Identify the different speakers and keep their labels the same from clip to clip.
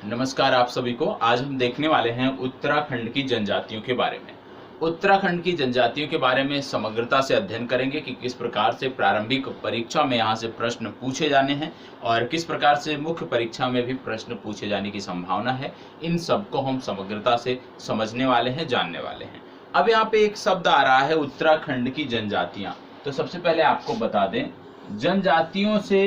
Speaker 1: नमस्कार आप सभी को। आज हम देखने वाले हैं उत्तराखंड की जनजातियों के बारे में। उत्तराखंड की जनजातियों के बारे में समग्रता से अध्ययन करेंगे कि किस प्रकार से प्रारंभिक परीक्षा में यहाँ से प्रश्न पूछे जाने हैं और किस प्रकार से मुख्य परीक्षा में भी प्रश्न पूछे जाने की संभावना है। इन सब को हम समग्रता से समझने वाले हैं, जानने वाले हैं। अब यहाँ पे एक शब्द आ रहा है उत्तराखंड की जनजातियाँ। तो सबसे पहले आपको बता दें, जनजातियों से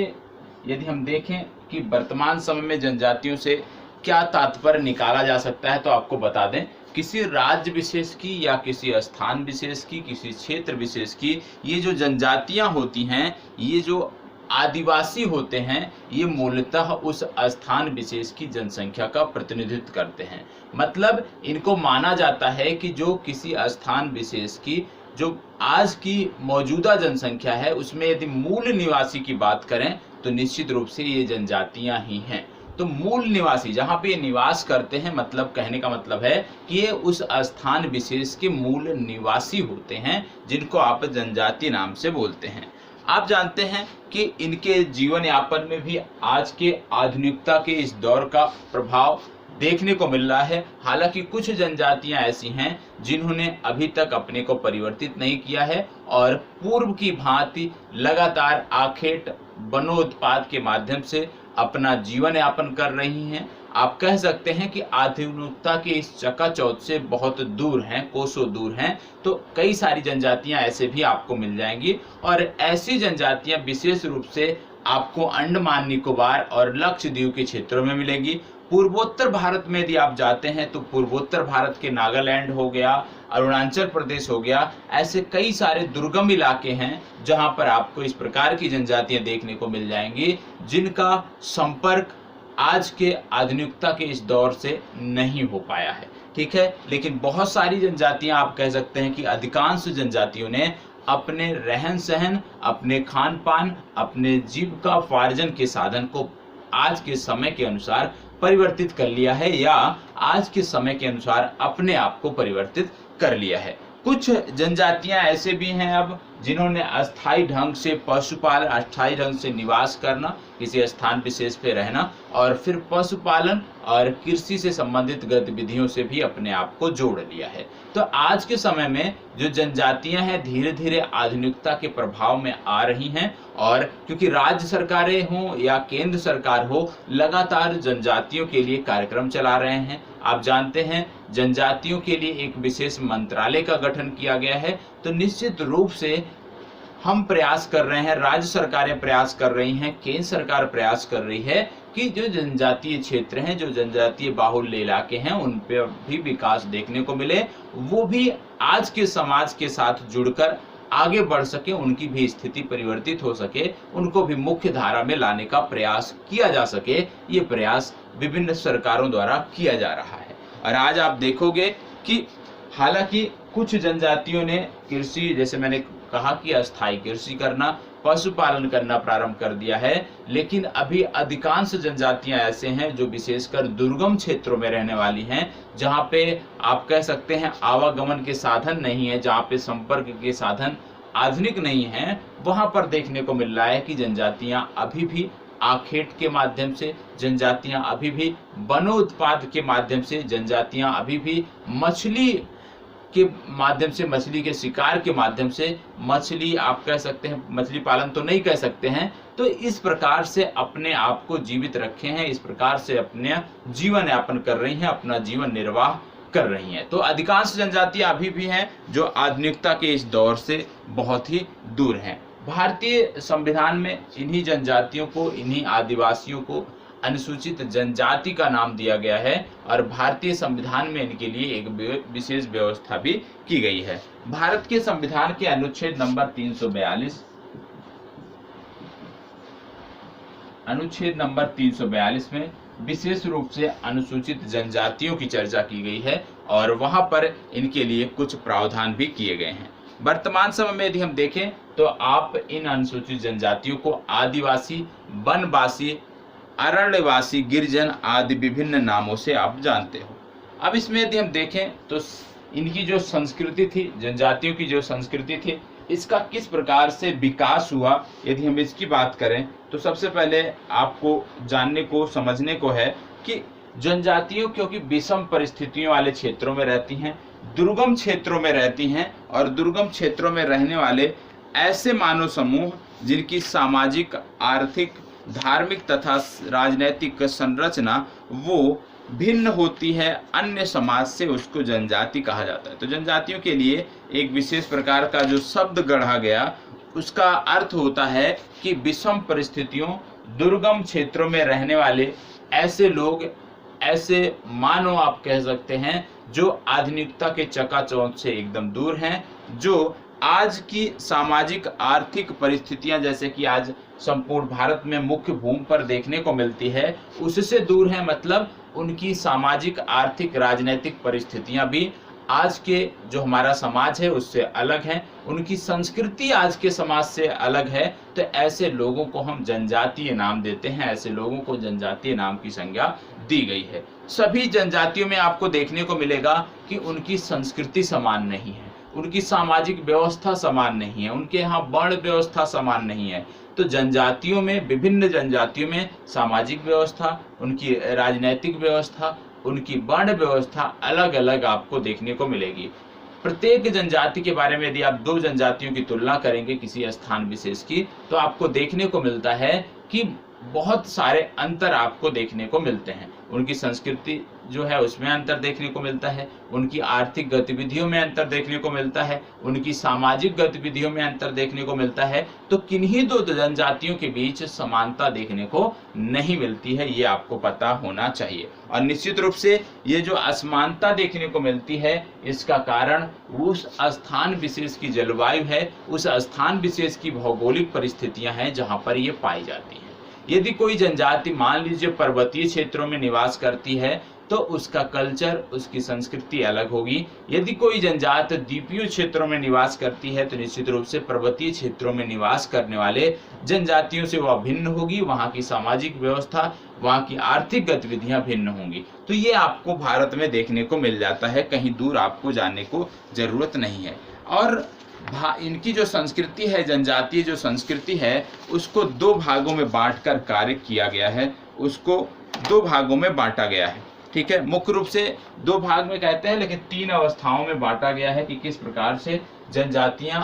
Speaker 1: यदि हम देखें कि वर्तमान समय में जनजातियों से क्या तात्पर्य निकाला जा सकता है, तो आपको बता दें किसी राज्य विशेष की या किसी स्थान विशेष की, किसी क्षेत्र विशेष की ये जो जनजातियां होती हैं, ये जो आदिवासी होते हैं, ये मूलतः उस स्थान विशेष की जनसंख्या का प्रतिनिधित्व करते हैं। मतलब इनको माना जाता है कि जो किसी स्थान विशेष की जो आज की मौजूदा जनसंख्या है उसमें यदि मूल निवासी की बात करें तो निश्चित रूप से ये जनजातियां ही हैं। तो मूल निवासी जहां पे निवास करते हैं, मतलब कहने का मतलब है कि ये उस स्थान विशेष के मूल निवासी होते हैं, जिनको आप जनजाति नाम से बोलते हैं। आप जानते हैं कि इनके जीवन यापन में भी आज के आधुनिकता के इस दौर का प्रभाव देखने को मिल रहा है। हालांकि कुछ जनजातियां ऐसी हैं जिन्होंने अभी तक अपने को परिवर्तित नहीं किया है और पूर्व की भांति लगातार आखेट वनोत्पाद के माध्यम से अपना जीवन यापन कर रही हैं। आप कह सकते हैं कि आधुनिकता के इस चकाचौंध से बहुत दूर हैं, कोसों दूर हैं। तो कई सारी जनजातियां ऐसे भी आपको मिल जाएंगी और ऐसी जनजातियां विशेष रूप से आपको अंडमान निकोबार और लक्षद्वीप के क्षेत्रों में मिलेंगी। पूर्वोत्तर भारत में यदि आप जाते हैं तो पूर्वोत्तर भारत के नागालैंड हो गया, अरुणाचल प्रदेश हो गया, ऐसे कई सारे दुर्गम इलाके हैं जहां पर आपको इस प्रकार की जनजातियां देखने को मिल जाएंगी जिनका संपर्क आज के आधुनिकता के इस दौर से नहीं हो पाया है। ठीक है, लेकिन बहुत सारी जनजातियां, आप कह सकते हैं कि अधिकांश जनजातियों ने अपने रहन सहन, अपने खान पान, अपने जीविकोपार्जन के साधन को आज के समय के अनुसार परिवर्तित कर लिया है या आज के समय के अनुसार अपने आप को परिवर्तित कर लिया है। कुछ जनजातियां ऐसे भी हैं अब जिन्होंने अस्थायी ढंग से पशुपालन, अस्थायी ढंग से निवास करना, किसी स्थान विशेष पे रहना और फिर पशुपालन और कृषि से संबंधित गतिविधियों से भी अपने आप को जोड़ लिया है। तो आज के समय में जो जनजातियां हैं धीरे धीरे आधुनिकता के प्रभाव में आ रही हैं और क्योंकि राज्य सरकारें हों या केंद्र सरकार हो, लगातार जनजातियों के लिए कार्यक्रम चला रहे हैं। आप जानते हैं जनजातियों के लिए एक विशेष मंत्रालय का गठन किया गया है। तो निश्चित रूप से हम प्रयास कर रहे हैं, राज्य सरकारें प्रयास कर रही हैं, केंद्र सरकार प्रयास कर रही है कि जो जनजातीय क्षेत्र हैं, जो जनजातीय बाहुल्य इलाके हैं, उन पर भी विकास देखने को मिले, वो भी आज के समाज के साथ जुड़कर आगे बढ़ सके, उनकी भी स्थिति परिवर्तित हो सके, उनको भी मुख्य धारा में लाने का प्रयास किया जा सके। ये प्रयास विभिन्न सरकारों द्वारा किया जा रहा है। और आज आप देखोगे कि हालांकि कुछ जनजातियों ने कृषि, जैसे मैंने कहा कि अस्थायी कृषि करना, पशुपालन करना प्रारंभ कर दिया है, लेकिन अभी अधिकांश जनजातियां ऐसे हैं जो विशेषकर दुर्गम क्षेत्रों में रहने वाली हैं, जहां पे आप कह सकते हैं आवागमन के साधन नहीं है, जहां पे संपर्क के साधन आधुनिक नहीं है। वहां पर देखने को मिल रहा है कि जनजातियां अभी भी आखेट के माध्यम से, जनजातियां अभी भी वनोत्पाद के माध्यम से, जनजातियां अभी भी मछली के माध्यम से, मछली के शिकार के माध्यम से, मछली आप कह सकते हैं, मछली पालन तो नहीं कह सकते हैं, तो इस प्रकार से अपने आप को जीवित रखे हैं, इस प्रकार से अपने जीवन यापन कर रही हैं, अपना जीवन निर्वाह कर रही हैं। तो अधिकांश जनजातियां अभी भी हैं जो आधुनिकता के इस दौर से बहुत ही दूर हैं। भारतीय संविधान में इन्हीं जनजातियों को, इन्हीं आदिवासियों को अनुसूचित जनजाति का नाम दिया गया है और भारतीय संविधान में इनके लिए एक विशेष व्यवस्था भी की गई है। भारत के संविधान के अनुच्छेद नंबर 342 में विशेष रूप से अनुसूचित जनजातियों की चर्चा की गई है और वहां पर इनके लिए कुछ प्रावधान भी किए गए हैं। वर्तमान समय में यदि हम देखें तो आप इन अनुसूचित जनजातियों को आदिवासी, वनवासी, अरण्यवासी, गिरिजन आदि विभिन्न नामों से आप जानते हो। अब इसमें यदि हम देखें तो इनकी जो संस्कृति थी, जनजातियों की जो संस्कृति थी, इसका किस प्रकार से विकास हुआ, यदि हम इसकी बात करें तो सबसे पहले आपको जानने को, समझने को है कि जनजातियों क्योंकि विषम परिस्थितियों वाले क्षेत्रों में रहती हैं, दुर्गम क्षेत्रों में रहती हैं, और दुर्गम क्षेत्रों में रहने वाले ऐसे मानव समूह जिनकी सामाजिक, आर्थिक, धार्मिक तथा राजनैतिक संरचना वो भिन्न होती है अन्य समाज से, उसको जनजाति कहा जाता है। तो जनजातियों के लिए एक विशेष प्रकार का जो शब्द गढ़ा गया उसका अर्थ होता है कि विषम परिस्थितियों, दुर्गम क्षेत्रों में रहने वाले ऐसे लोग, ऐसे मानव आप कह सकते हैं, जो आधुनिकता के चकाचौंध से एकदम दूर हैं, जो आज की सामाजिक आर्थिक परिस्थितियां जैसे कि आज संपूर्ण भारत में मुख्य भूमि पर देखने को मिलती है उससे दूर है। मतलब उनकी सामाजिक, आर्थिक, राजनीतिक परिस्थितियां भी आज के जो हमारा समाज है उससे अलग है, उनकी संस्कृति आज के समाज से अलग है। तो ऐसे लोगों को हम जनजातीय नाम देते हैं, ऐसे लोगों को जनजातीय नाम की संज्ञा दी गई है। सभी जनजातियों में आपको देखने को मिलेगा कि उनकी संस्कृति समान नहीं है, उनकी सामाजिक व्यवस्था समान नहीं है, उनके यहाँ वर्ण व्यवस्था समान नहीं है। तो जनजातियों में, विभिन्न जनजातियों में सामाजिक व्यवस्था, उनकी राजनैतिक व्यवस्था, उनकी वर्ण व्यवस्था अलग अलग आपको देखने को मिलेगी। प्रत्येक जनजाति के बारे में यदि आप दो जनजातियों की तुलना करेंगे किसी स्थान विशेष की, तो आपको देखने को मिलता है कि बहुत सारे अंतर आपको देखने को मिलते हैं। उनकी संस्कृति जो है उसमें अंतर देखने को मिलता है, उनकी आर्थिक गतिविधियों में अंतर देखने को मिलता है, उनकी सामाजिक गतिविधियों में अंतर देखने को मिलता है। तो किन्हीं दो जनजातियों के बीच समानता देखने को नहीं मिलती है, ये आपको पता होना चाहिए। और निश्चित रूप से ये जो असमानता देखने को मिलती है इसका कारण उस स्थान विशेष की जलवायु है, उस स्थान विशेष की भौगोलिक परिस्थितियां हैं जहां पर ये पाई जाती हैं। यदि कोई जनजाति मान लीजिए पर्वतीय क्षेत्रों में निवास करती है तो उसका कल्चर, उसकी संस्कृति अलग होगी। यदि कोई जनजाति द्वीपीय क्षेत्रों में निवास करती है तो निश्चित रूप से पर्वतीय क्षेत्रों में निवास करने वाले जनजातियों से वह भिन्न होगी, वहाँ की सामाजिक व्यवस्था, वहाँ की आर्थिक गतिविधियां भिन्न होंगी। तो ये आपको भारत में देखने को मिल जाता है, कहीं दूर आपको जाने को जरूरत नहीं है। और इनकी जो संस्कृति है, जनजातीय जो संस्कृति है, उसको दो भागों में बांटकर कार्य किया गया है, उसको दो भागों में बांटा गया है। ठीक है, मुख्य रूप से दो भाग में कहते हैं, लेकिन तीन अवस्थाओं में बांटा गया है कि किस प्रकार से जनजातियां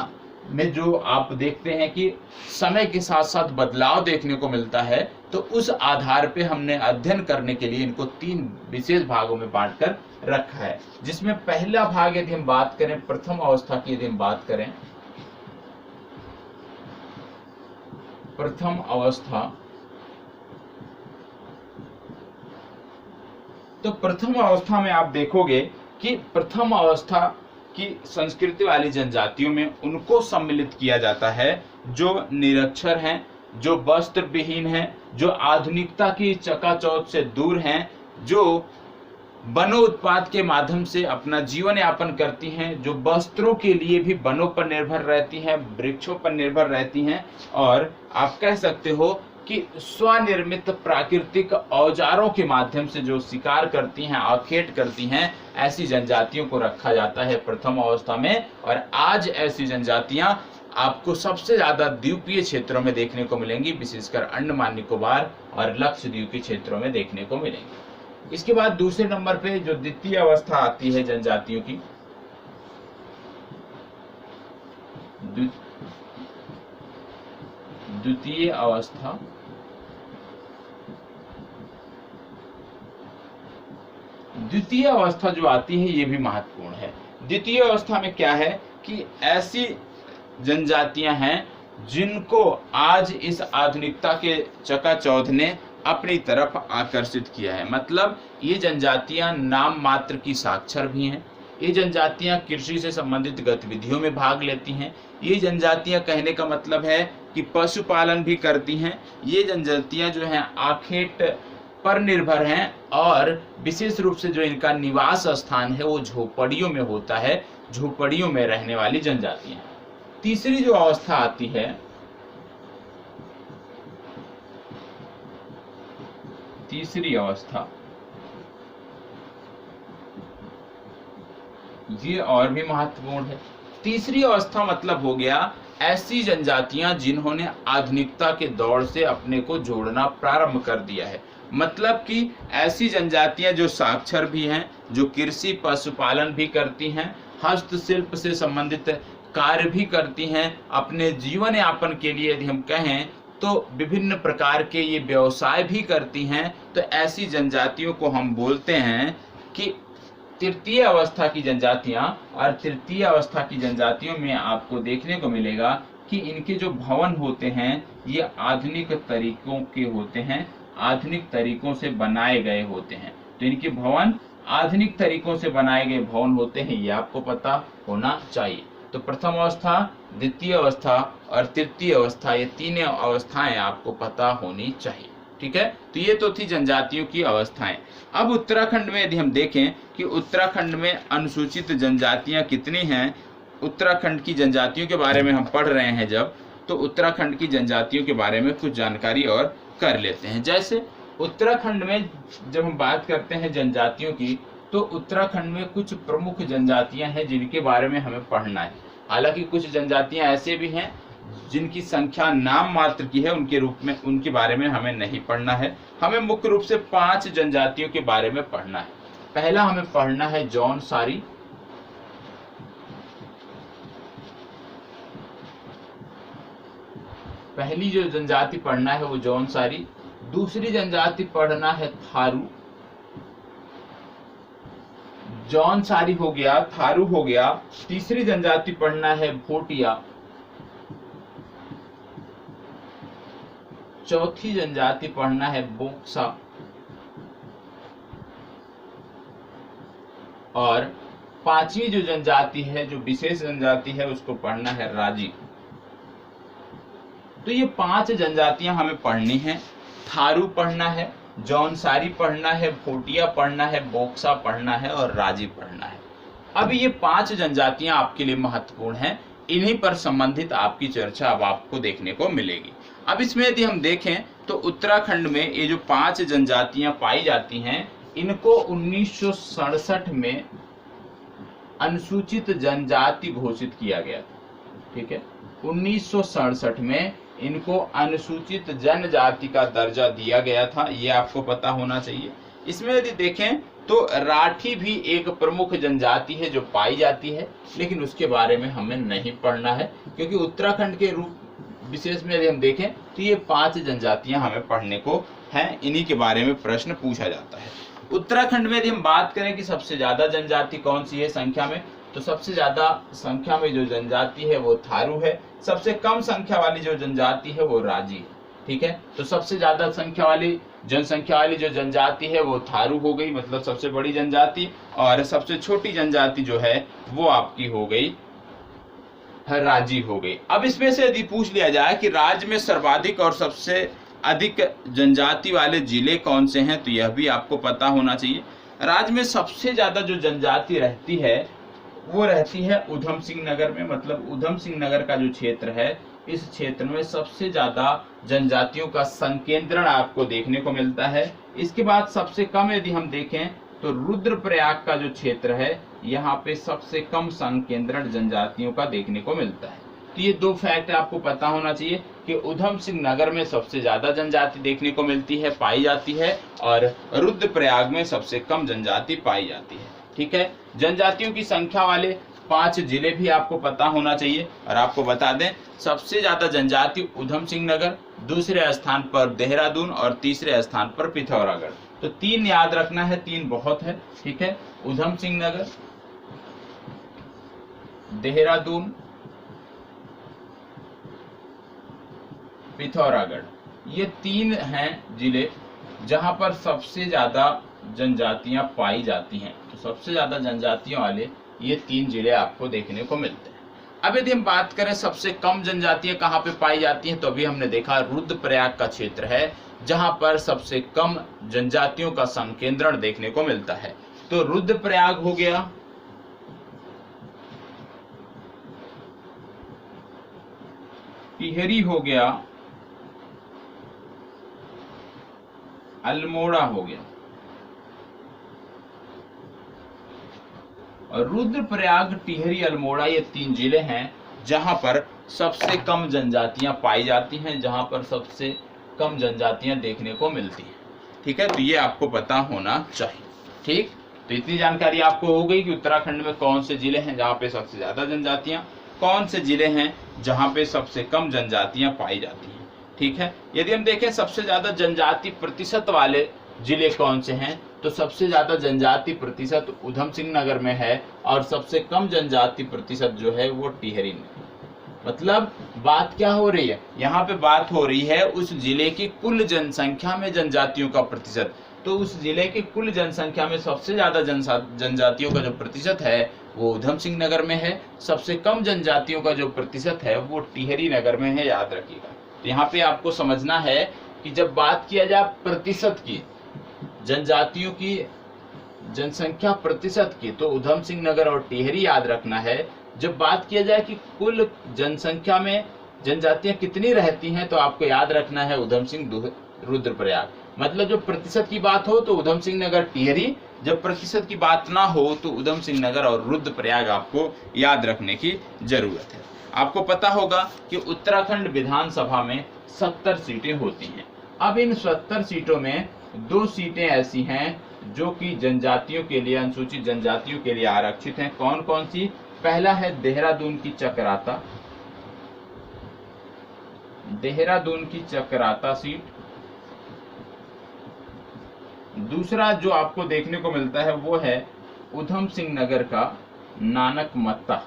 Speaker 1: में जो आप देखते हैं कि समय के साथ साथ बदलाव देखने को मिलता है। तो उस आधार पे हमने अध्ययन करने के लिए इनको तीन विशेष भागों में बांटकर रखा है, जिसमें पहला भाग यदि हम बात करें, प्रथम अवस्था की यदि हम बात करें, प्रथम अवस्था, तो प्रथम अवस्था में आप देखोगे कि प्रथम अवस्था की संस्कृति वाली जनजातियों में उनको सम्मिलित किया जाता है जो निरक्षर हैं, जो वस्त्र विहीन हैं, जो आधुनिकता की चकाचौंध से दूर हैं, जो वनों उत्पाद के माध्यम से अपना जीवन यापन करती हैं, जो वस्त्रों के लिए भी वनों पर निर्भर रहती हैं, वृक्षों पर निर्भर रहती हैं, और आप कह सकते हो कि स्वनिर्मित प्राकृतिक औजारों के माध्यम से जो शिकार करती हैं, आखेट करती हैं, ऐसी जनजातियों को रखा जाता है प्रथम अवस्था में। और आज ऐसी जनजातियां आपको सबसे ज्यादा द्वीपीय क्षेत्रों में देखने को मिलेंगी, विशेषकर अंडमान निकोबार और लक्षद्वीप के क्षेत्रों में देखने को मिलेंगी। इसके बाद दूसरे नंबर पे जो द्वितीय अवस्था आती है जनजातियों की, द्वितीय अवस्था, द्वितीय अवस्था जो आती है ये भी महत्वपूर्ण है। द्वितीय अवस्था में क्या है कि ऐसी जनजातियां हैं जिनको आज इस आधुनिकता के चकाचौंध ने अपनी तरफ आकर्षित किया है। मतलब ये जनजातियां नाम मात्र की साक्षर भी हैं, ये जनजातियां कृषि से संबंधित गतिविधियों में भाग लेती हैं, ये जनजातियां कहने का मतलब है कि पशुपालन भी करती हैं, ये जनजातियां जो हैं आखेट पर निर्भर हैं, और विशेष रूप से जो इनका निवास स्थान है वो झोपड़ियों में होता है, झोपड़ियों में रहने वाली जनजातियां। तीसरी जो अवस्था आती है, तीसरी अवस्था, ये और भी महत्वपूर्ण है। तीसरी अवस्था मतलब हो गया ऐसी जनजातियां जिन्होंने आधुनिकता के दौर से अपने को जोड़ना प्रारंभ कर दिया है। मतलब कि ऐसी जनजातियां जो साक्षर भी हैं, जो कृषि पशुपालन भी करती हैं, हस्तशिल्प से संबंधित कार्य भी करती हैं, अपने जीवन यापन के लिए यदि हम कहें तो विभिन्न प्रकार के ये व्यवसाय भी करती हैं, तो ऐसी जनजातियों को हम बोलते हैं कि तृतीय अवस्था की जनजातियां। और तृतीय अवस्था की जनजातियों में आपको देखने को मिलेगा कि इनके जो भवन होते हैं ये आधुनिक तरीकों के होते हैं, आधुनिक तरीकों से बनाए गए होते हैं। तो इनके भवन आधुनिक तरीकों से बनाए गए भवन होते हैं, ये आपको पता होना चाहिए। तो प्रथम अवस्था, द्वितीय अवस्था और तृतीय अवस्था, ये तीनों अवस्थाएं आपको पता होनी चाहिए। ठीक है, तो ये तो थी जनजातियों की अवस्थाएं। अब उत्तराखंड में यदि हम देखें कि उत्तराखंड में अनुसूचित जनजातियां कितनी हैं, उत्तराखंड की जनजातियों के बारे में हम पढ़ रहे हैं जब, तो उत्तराखंड की जनजातियों के बारे में कुछ जानकारी और कर लेते हैं। जैसे उत्तराखंड में जब हम बात करते हैं जनजातियों की, तो उत्तराखंड में कुछ प्रमुख जनजातियां हैं जिनके बारे में हमें पढ़ना है। हालांकि कुछ जनजातियां ऐसे भी हैं जिनकी संख्या नाम मात्र की है, उनके रूप में उनके बारे में हमें नहीं पढ़ना है। हमें मुख्य रूप से 5 जनजातियों के बारे में पढ़ना है। पहला हमें पढ़ना है जौनसारी, पहली जो जनजाति पढ़ना है वो जौनसारी। दूसरी जनजाति पढ़ना है थारू, जौनसारी हो गया, थारू हो गया। तीसरी जनजाति पढ़ना है भोटिया। चौथी जनजाति पढ़ना है बोक्सा। और 5वीं जो जनजाति है, जो विशेष जनजाति है, उसको पढ़ना है राजी। तो ये 5 जनजातियां हमें पढ़नी है। थारू पढ़ना है, जौनसारी पढ़ना है, भोटिया पढ़ना है, बोक्सा पढ़ना है और राजी पढ़ना है। अब ये 5 जनजातियां आपके लिए महत्वपूर्ण हैं, इन्हीं पर संबंधित आपकी चर्चा अब आपको देखने को मिलेगी। अब इसमें यदि हम देखें तो उत्तराखंड में ये जो 5 जनजातियां पाई जाती हैं, इनको 1967 में अनुसूचित जनजाति घोषित किया गया था। ठीक है, 1967 में इनको अनुसूचित जनजाति का दर्जा दिया गया था, ये आपको पता होना चाहिए। इसमें यदि देखें तो राठी भी एक प्रमुख जनजाति है जो पाई जाती है, लेकिन उसके बारे में हमें नहीं पढ़ना है, क्योंकि उत्तराखंड के रूप विशेष में यदि हम देखें तो ये 5 जनजातियां हमें पढ़ने को हैं, इन्हीं के बारे में प्रश्न पूछा जाता है। उत्तराखंड में यदि हम बात करें कि सबसे ज्यादा जनजाति कौन सी है संख्या में, तो सबसे ज्यादा संख्या में जो जनजाति है वो थारू है। सबसे कम संख्या वाली जो जनजाति है वो राजी है। ठीक है, तो सबसे ज्यादा संख्या वाली जनसंख्या वाली जो जनजाति है वो थारू हो गई, मतलब सबसे बड़ी जनजाति, और सबसे छोटी जनजाति जो है वो आपकी हो गई राजी हो गई। अब इसमें से यदि पूछ लिया जाए कि राज्य में सर्वाधिक और सबसे अधिक जनजाति वाले जिले कौन से हैं, तो यह भी आपको पता होना चाहिए। राज्य में सबसे ज्यादा जो जनजाति रहती है वो रहती है उधम सिंह नगर में, मतलब उधम सिंह नगर का जो क्षेत्र है, इस क्षेत्र में सबसे ज्यादा जनजातियों का संकेंद्रण आपको देखने को मिलता है। इसके बाद सबसे कम यदि हम देखें तो रुद्रप्रयाग का जो क्षेत्र है, यहाँ पे सबसे कम संकेंद्रण जनजातियों का देखने को मिलता है। तो ये 2 फैक्ट आपको पता होना चाहिए कि उधम सिंह नगर में सबसे ज्यादा जनजाति देखने को मिलती है, पाई जाती है, और रुद्रप्रयाग में सबसे कम जनजाति पाई जाती है। ठीक है, जनजातियों की संख्या वाले 5 जिले भी आपको पता होना चाहिए। और आपको बता दें सबसे ज्यादा जनजाति उधम सिंह नगर, दूसरे स्थान पर देहरादून और तीसरे स्थान पर पिथौरागढ़। तो 3 याद रखना है, 3 बहुत है। ठीक है, उधम सिंह नगर, देहरादून, पिथौरागढ़, ये 3 हैं जिले जहां पर सबसे ज्यादा जनजातियां पाई जाती हैं। तो सबसे ज्यादा जनजातियों वाले ये 3 जिले आपको देखने को मिलते हैं। अब यदि हम बात करें सबसे कम जनजातियां कहाँ पे पाई जाती हैं, तो अभी हमने देखा रुद्रप्रयाग का क्षेत्र है जहां पर सबसे कम जनजातियों का संकेंद्रण देखने को मिलता है। तो रुद्रप्रयाग हो गया, टिहरी हो गया, अल्मोड़ा हो गया, और रुद्रप्रयाग, टिहरी, अल्मोड़ा ये 3 जिले हैं जहां पर सबसे कम जनजातियां पाई जाती हैं, जहां पर सबसे कम जनजातियां देखने को मिलती हैं। ठीक है, तो ये आपको पता होना चाहिए। ठीक, तो इतनी जानकारी आपको हो गई कि उत्तराखंड में कौन से जिले हैं जहाँ पे सबसे ज्यादा जनजातियां, कौन से जिले हैं जहाँ पे सबसे कम जनजातियां पाई जाती हैं। ठीक है, यदि हम देखें सबसे ज्यादा जनजाति प्रतिशत वाले जिले कौन से हैं, तो सबसे ज्यादा जनजाति प्रतिशत ऊधम सिंह नगर में है और सबसे कम जनजाति प्रतिशत जो है वो टिहरी में। मतलब बात क्या हो रही है यहाँ पे, बात हो रही है उस जिले की कुल जनसंख्या में जनजातियों का प्रतिशत। तो उस जिले की कुल जनसंख्या में सबसे ज्यादा जनजातियों का जो प्रतिशत है वो ऊधम सिंह नगर में है, सबसे कम जनजातियों का जो प्रतिशत है वो टिहरी नगर में है, याद रखिएगा। तो यहाँ पे आपको समझना है कि जब बात किया जाए प्रतिशत की, जनजातियों की जनसंख्या प्रतिशत की, तो ऊधम सिंह नगर और टिहरी याद रखना है। जब बात किया जाए कि कुल जनसंख्या में जनजातियां कितनी रहती हैं, तो आपको याद रखना है ऊधम सिंह रुद्रप्रयाग। मतलब जब प्रतिशत की बात हो तो ऊधम सिंह नगर टिहरी, जब प्रतिशत की बात ना हो तो ऊधम सिंह नगर और रुद्रप्रयाग आपको याद रखने की जरूरत है। आपको पता होगा कि उत्तराखंड विधानसभा में 70 सीटें होती हैं। अब इन 70 सीटों में 2 सीटें ऐसी हैं जो कि जनजातियों के लिए, अनुसूचित जनजातियों के लिए आरक्षित हैं। कौन कौन सी? पहला है देहरादून की चकराता, देहरादून की चकराता सीट। दूसरा जो आपको देखने को मिलता है वो है ऊधम सिंह नगर का नानक मत्ता,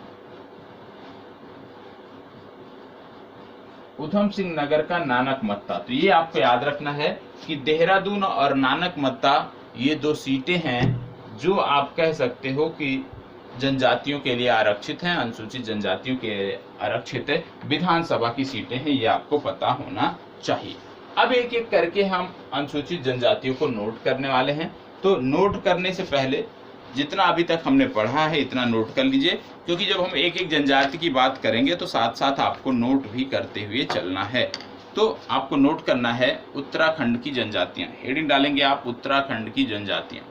Speaker 1: ऊधम सिंह नगर का नानक मत्ता। तो ये आपको याद रखना है कि देहरादून और नानक मत्ता ये 2 सीटें हैं जो आप कह सकते हो कि जनजातियों के लिए आरक्षित हैं, अनुसूचित जनजातियों के आरक्षित विधानसभा की सीटें हैं, ये आपको पता होना चाहिए। अब एक एक करके हम अनुसूचित जनजातियों को नोट करने वाले हैं। तो नोट करने से पहले जितना अभी तक हमने पढ़ा है इतना नोट कर लीजिए, क्योंकि जब हम एक एक जनजाति की बात करेंगे तो साथ साथ आपको नोट भी करते हुए चलना है। तो आपको नोट करना है उत्तराखंड की जनजातियां, हेडिंग डालेंगे आप उत्तराखंड की जनजातियां।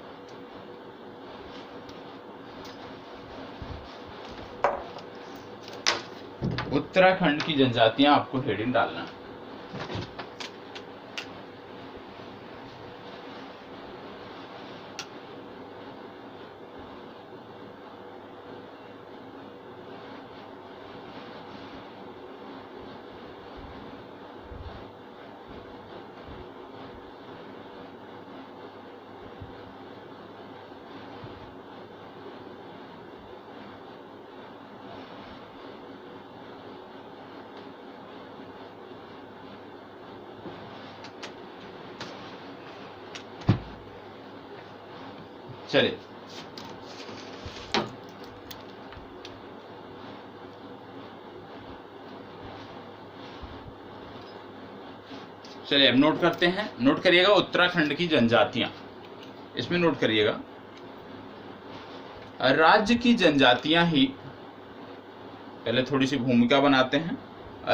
Speaker 1: उत्तराखंड की जनजातियां आपको हेडिंग डालना है। चलिए चलिए अब नोट करते हैं। नोट करिएगा उत्तराखंड की जनजातियां, इसमें नोट करिएगा राज्य की जनजातियां ही, पहले थोड़ी सी भूमिका बनाते हैं।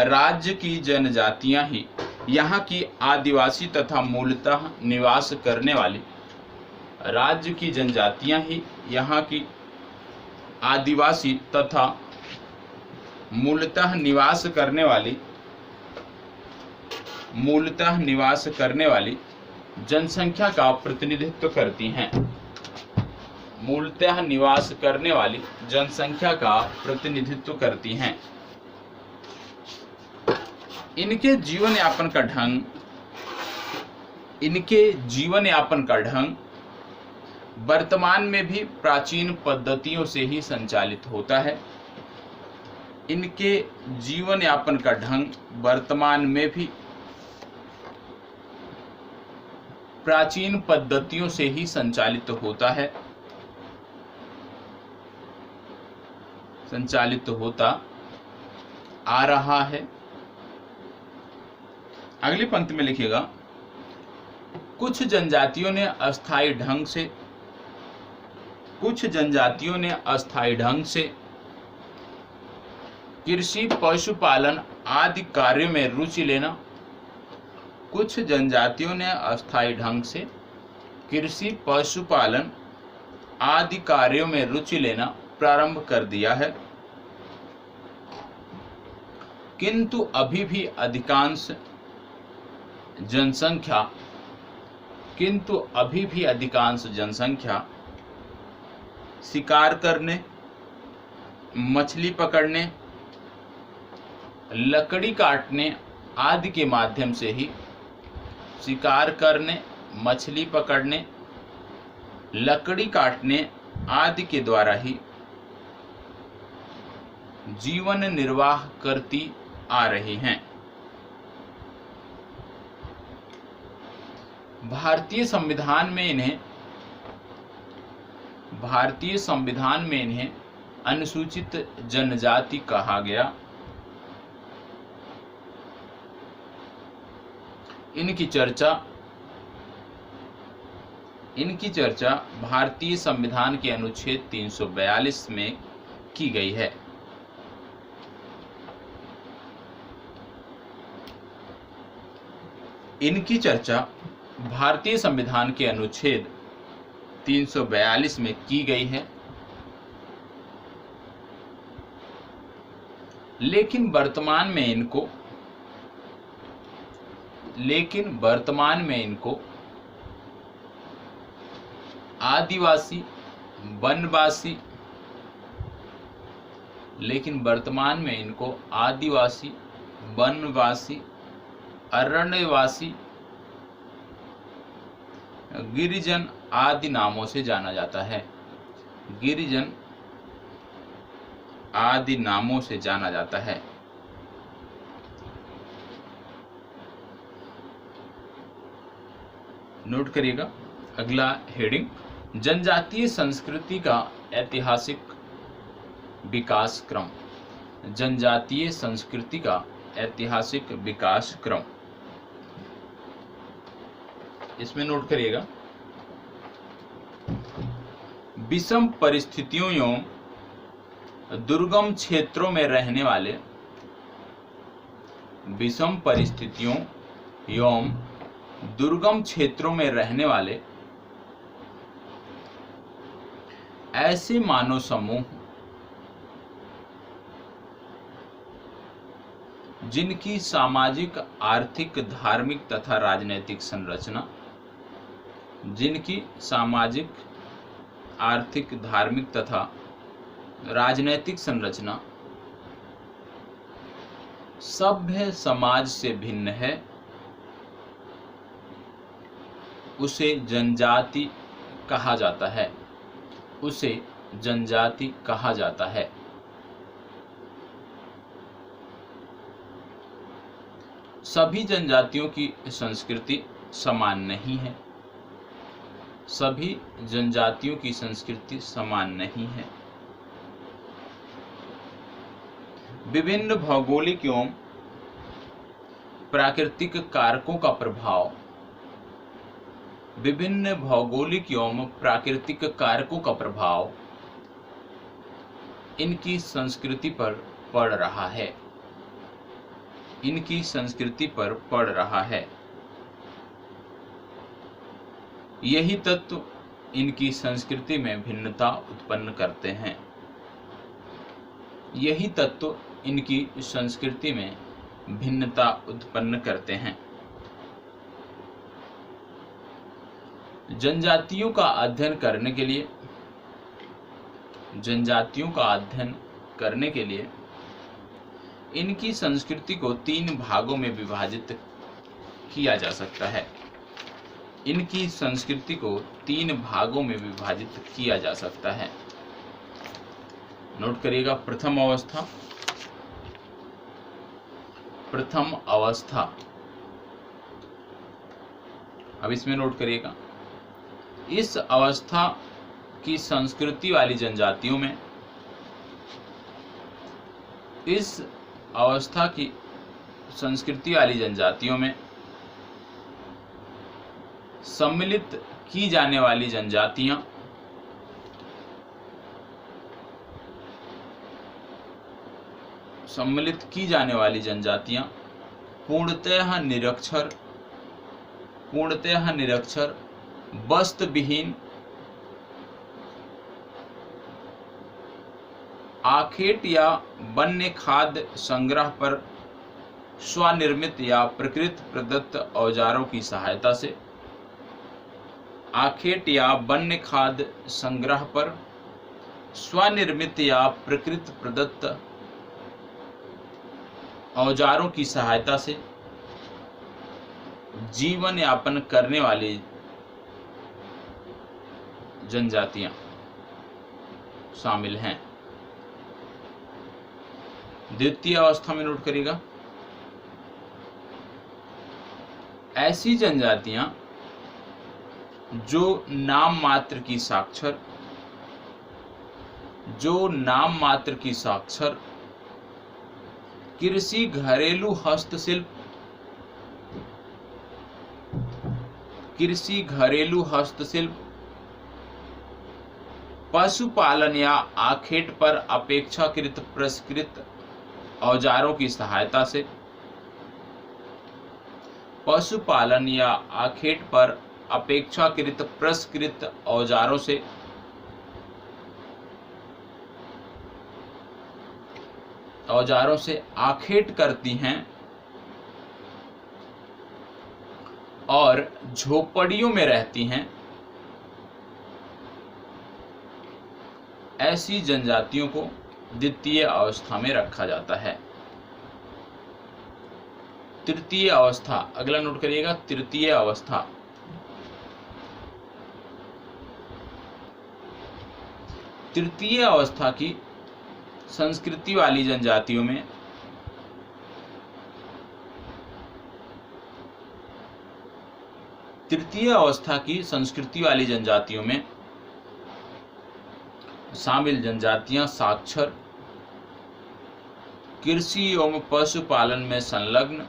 Speaker 1: राज्य की जनजातियां ही यहाँ की आदिवासी तथा मूलतः निवास करने वाली, राज्य की जनजातियां ही यहाँ की आदिवासी तथा मूलतः निवास करने वाली जनसंख्या का प्रतिनिधित्व करती हैं। मूलतः निवास करने वाली जनसंख्या का प्रतिनिधित्व करती हैं। इनके जीवन यापन का ढंग वर्तमान में भी प्राचीन पद्धतियों से ही संचालित होता है। इनके जीवन यापन का ढंग वर्तमान में भी प्राचीन पद्धतियों से ही संचालित होता आ रहा है। अगली पंक्ति में लिखिएगा कुछ जनजातियों ने अस्थायी ढंग से कृषि पशुपालन आदि कार्यों में रुचि लेना, कुछ जनजातियों ने अस्थायी ढंग से कृषि पशुपालन आदि कार्यों में रुचि लेना प्रारंभ कर दिया है, किंतु अभी भी अधिकांश जनसंख्या किंतु अभी भी अधिकांश जनसंख्या शिकार करने, मछली पकड़ने, लकड़ी काटने आदि के माध्यम से ही शिकार करने, मछली पकड़ने, लकड़ी काटने आदि के द्वारा ही जीवन निर्वाह करती आ रही हैं। भारतीय संविधान में इन्हें अनुसूचित जनजाति कहा गया। इनकी चर्चा भारतीय संविधान के अनुच्छेद 342 में की गई है। इनकी चर्चा भारतीय संविधान के अनुच्छेद 342 में की गई है, लेकिन वर्तमान में इनको आदिवासी, वनवासी, अरण्यवासी, गिरिजन आदि नामों से जाना जाता है। नोट करिएगा अगला हेडिंग, जनजातीय संस्कृति का ऐतिहासिक विकास क्रम। जनजातीय संस्कृति का ऐतिहासिक विकास क्रम, इसमें नोट करिएगा, विषम परिस्थितियों एवं दुर्गम क्षेत्रों में रहने वाले ऐसे मानव समूह जिनकी सामाजिक, आर्थिक, धार्मिक तथा राजनैतिक संरचना सभ्य समाज से भिन्न है, उसे जनजाति कहा जाता है। सभी जनजातियों की संस्कृति समान नहीं है। विभिन्न भौगोलिक एवं प्राकृतिक कारकों का प्रभाव इनकी संस्कृति पर पड़ रहा है। यही तत्व इनकी संस्कृति में भिन्नता उत्पन्न करते हैं। जनजातियों का अध्ययन करने के लिए इनकी संस्कृति को 3 भागों में विभाजित किया जा सकता है। नोट करिएगा, प्रथम अवस्था। अब इसमें नोट करिएगा, इस अवस्था की संस्कृति वाली जनजातियों में सम्मिलित की जाने वाली जनजातियां पूर्णतः निरक्षर, वस्त्रविहीन, आखेट या वन्य खाद्य संग्रह पर स्वनिर्मित या प्रकृति प्रदत्त औजारों की सहायता से आखेट या वन्य खाद्य संग्रह पर, स्वनिर्मित या प्रकृति प्रदत्त औजारों की सहायता से जीवन यापन करने वाली जनजातियां शामिल हैं। द्वितीय अवस्था में नोट करिएगा, ऐसी जनजातियां जो नाम मात्र की साक्षर कृषि, घरेलू हस्तशिल्प, पशुपालन या आखेट पर अपेक्षाकृत परिष्कृत औजारों की सहायता से, पशुपालन या आखेट पर अपेक्षाकृत परिष्कृत औजारों से आखेट करती हैं और झोपड़ियों में रहती हैं। ऐसी जनजातियों को द्वितीय अवस्था में रखा जाता है। तृतीय अवस्था, अगला नोट करिएगा, तृतीय अवस्था। तृतीय अवस्था की संस्कृति वाली जनजातियों में शामिल जनजातियां साक्षर, कृषि एवं पशुपालन में संलग्न,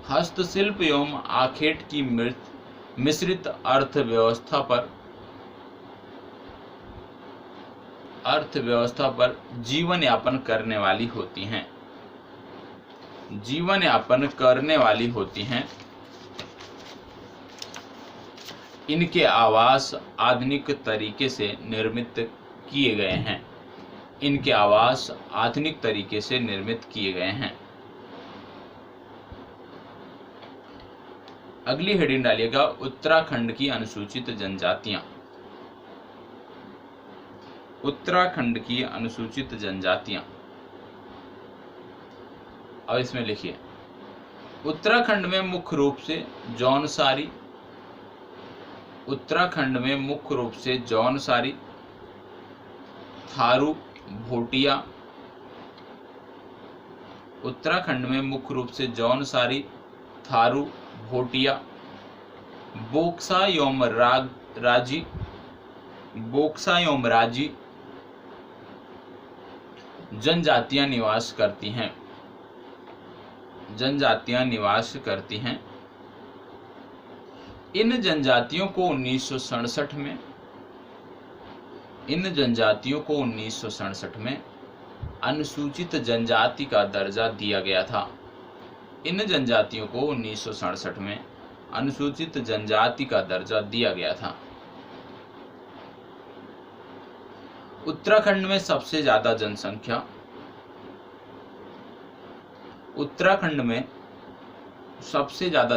Speaker 1: हस्तशिल्प एवं आखेट की मिश्रित अर्थव्यवस्था पर जीवन यापन करने वाली होती हैं। इनके आवास आधुनिक तरीके से निर्मित किए गए हैं। अगली हेडिंग डालिएगा, उत्तराखंड की अनुसूचित जनजातियां। उत्तराखंड की अनुसूचित जनजातियां, अब इसमें लिखिए, उत्तराखंड में मुख्य रूप से जौनसारी, थारू, भोटिया, बोक्सा एवं राजी जनजातियां निवास करती हैं। इन जनजातियों को 1967 में अनुसूचित जनजाति का दर्जा दिया गया था। इन जनजातियों को 1967 में अनुसूचित जनजाति का दर्जा दिया गया था। उत्तराखंड में सबसे ज्यादा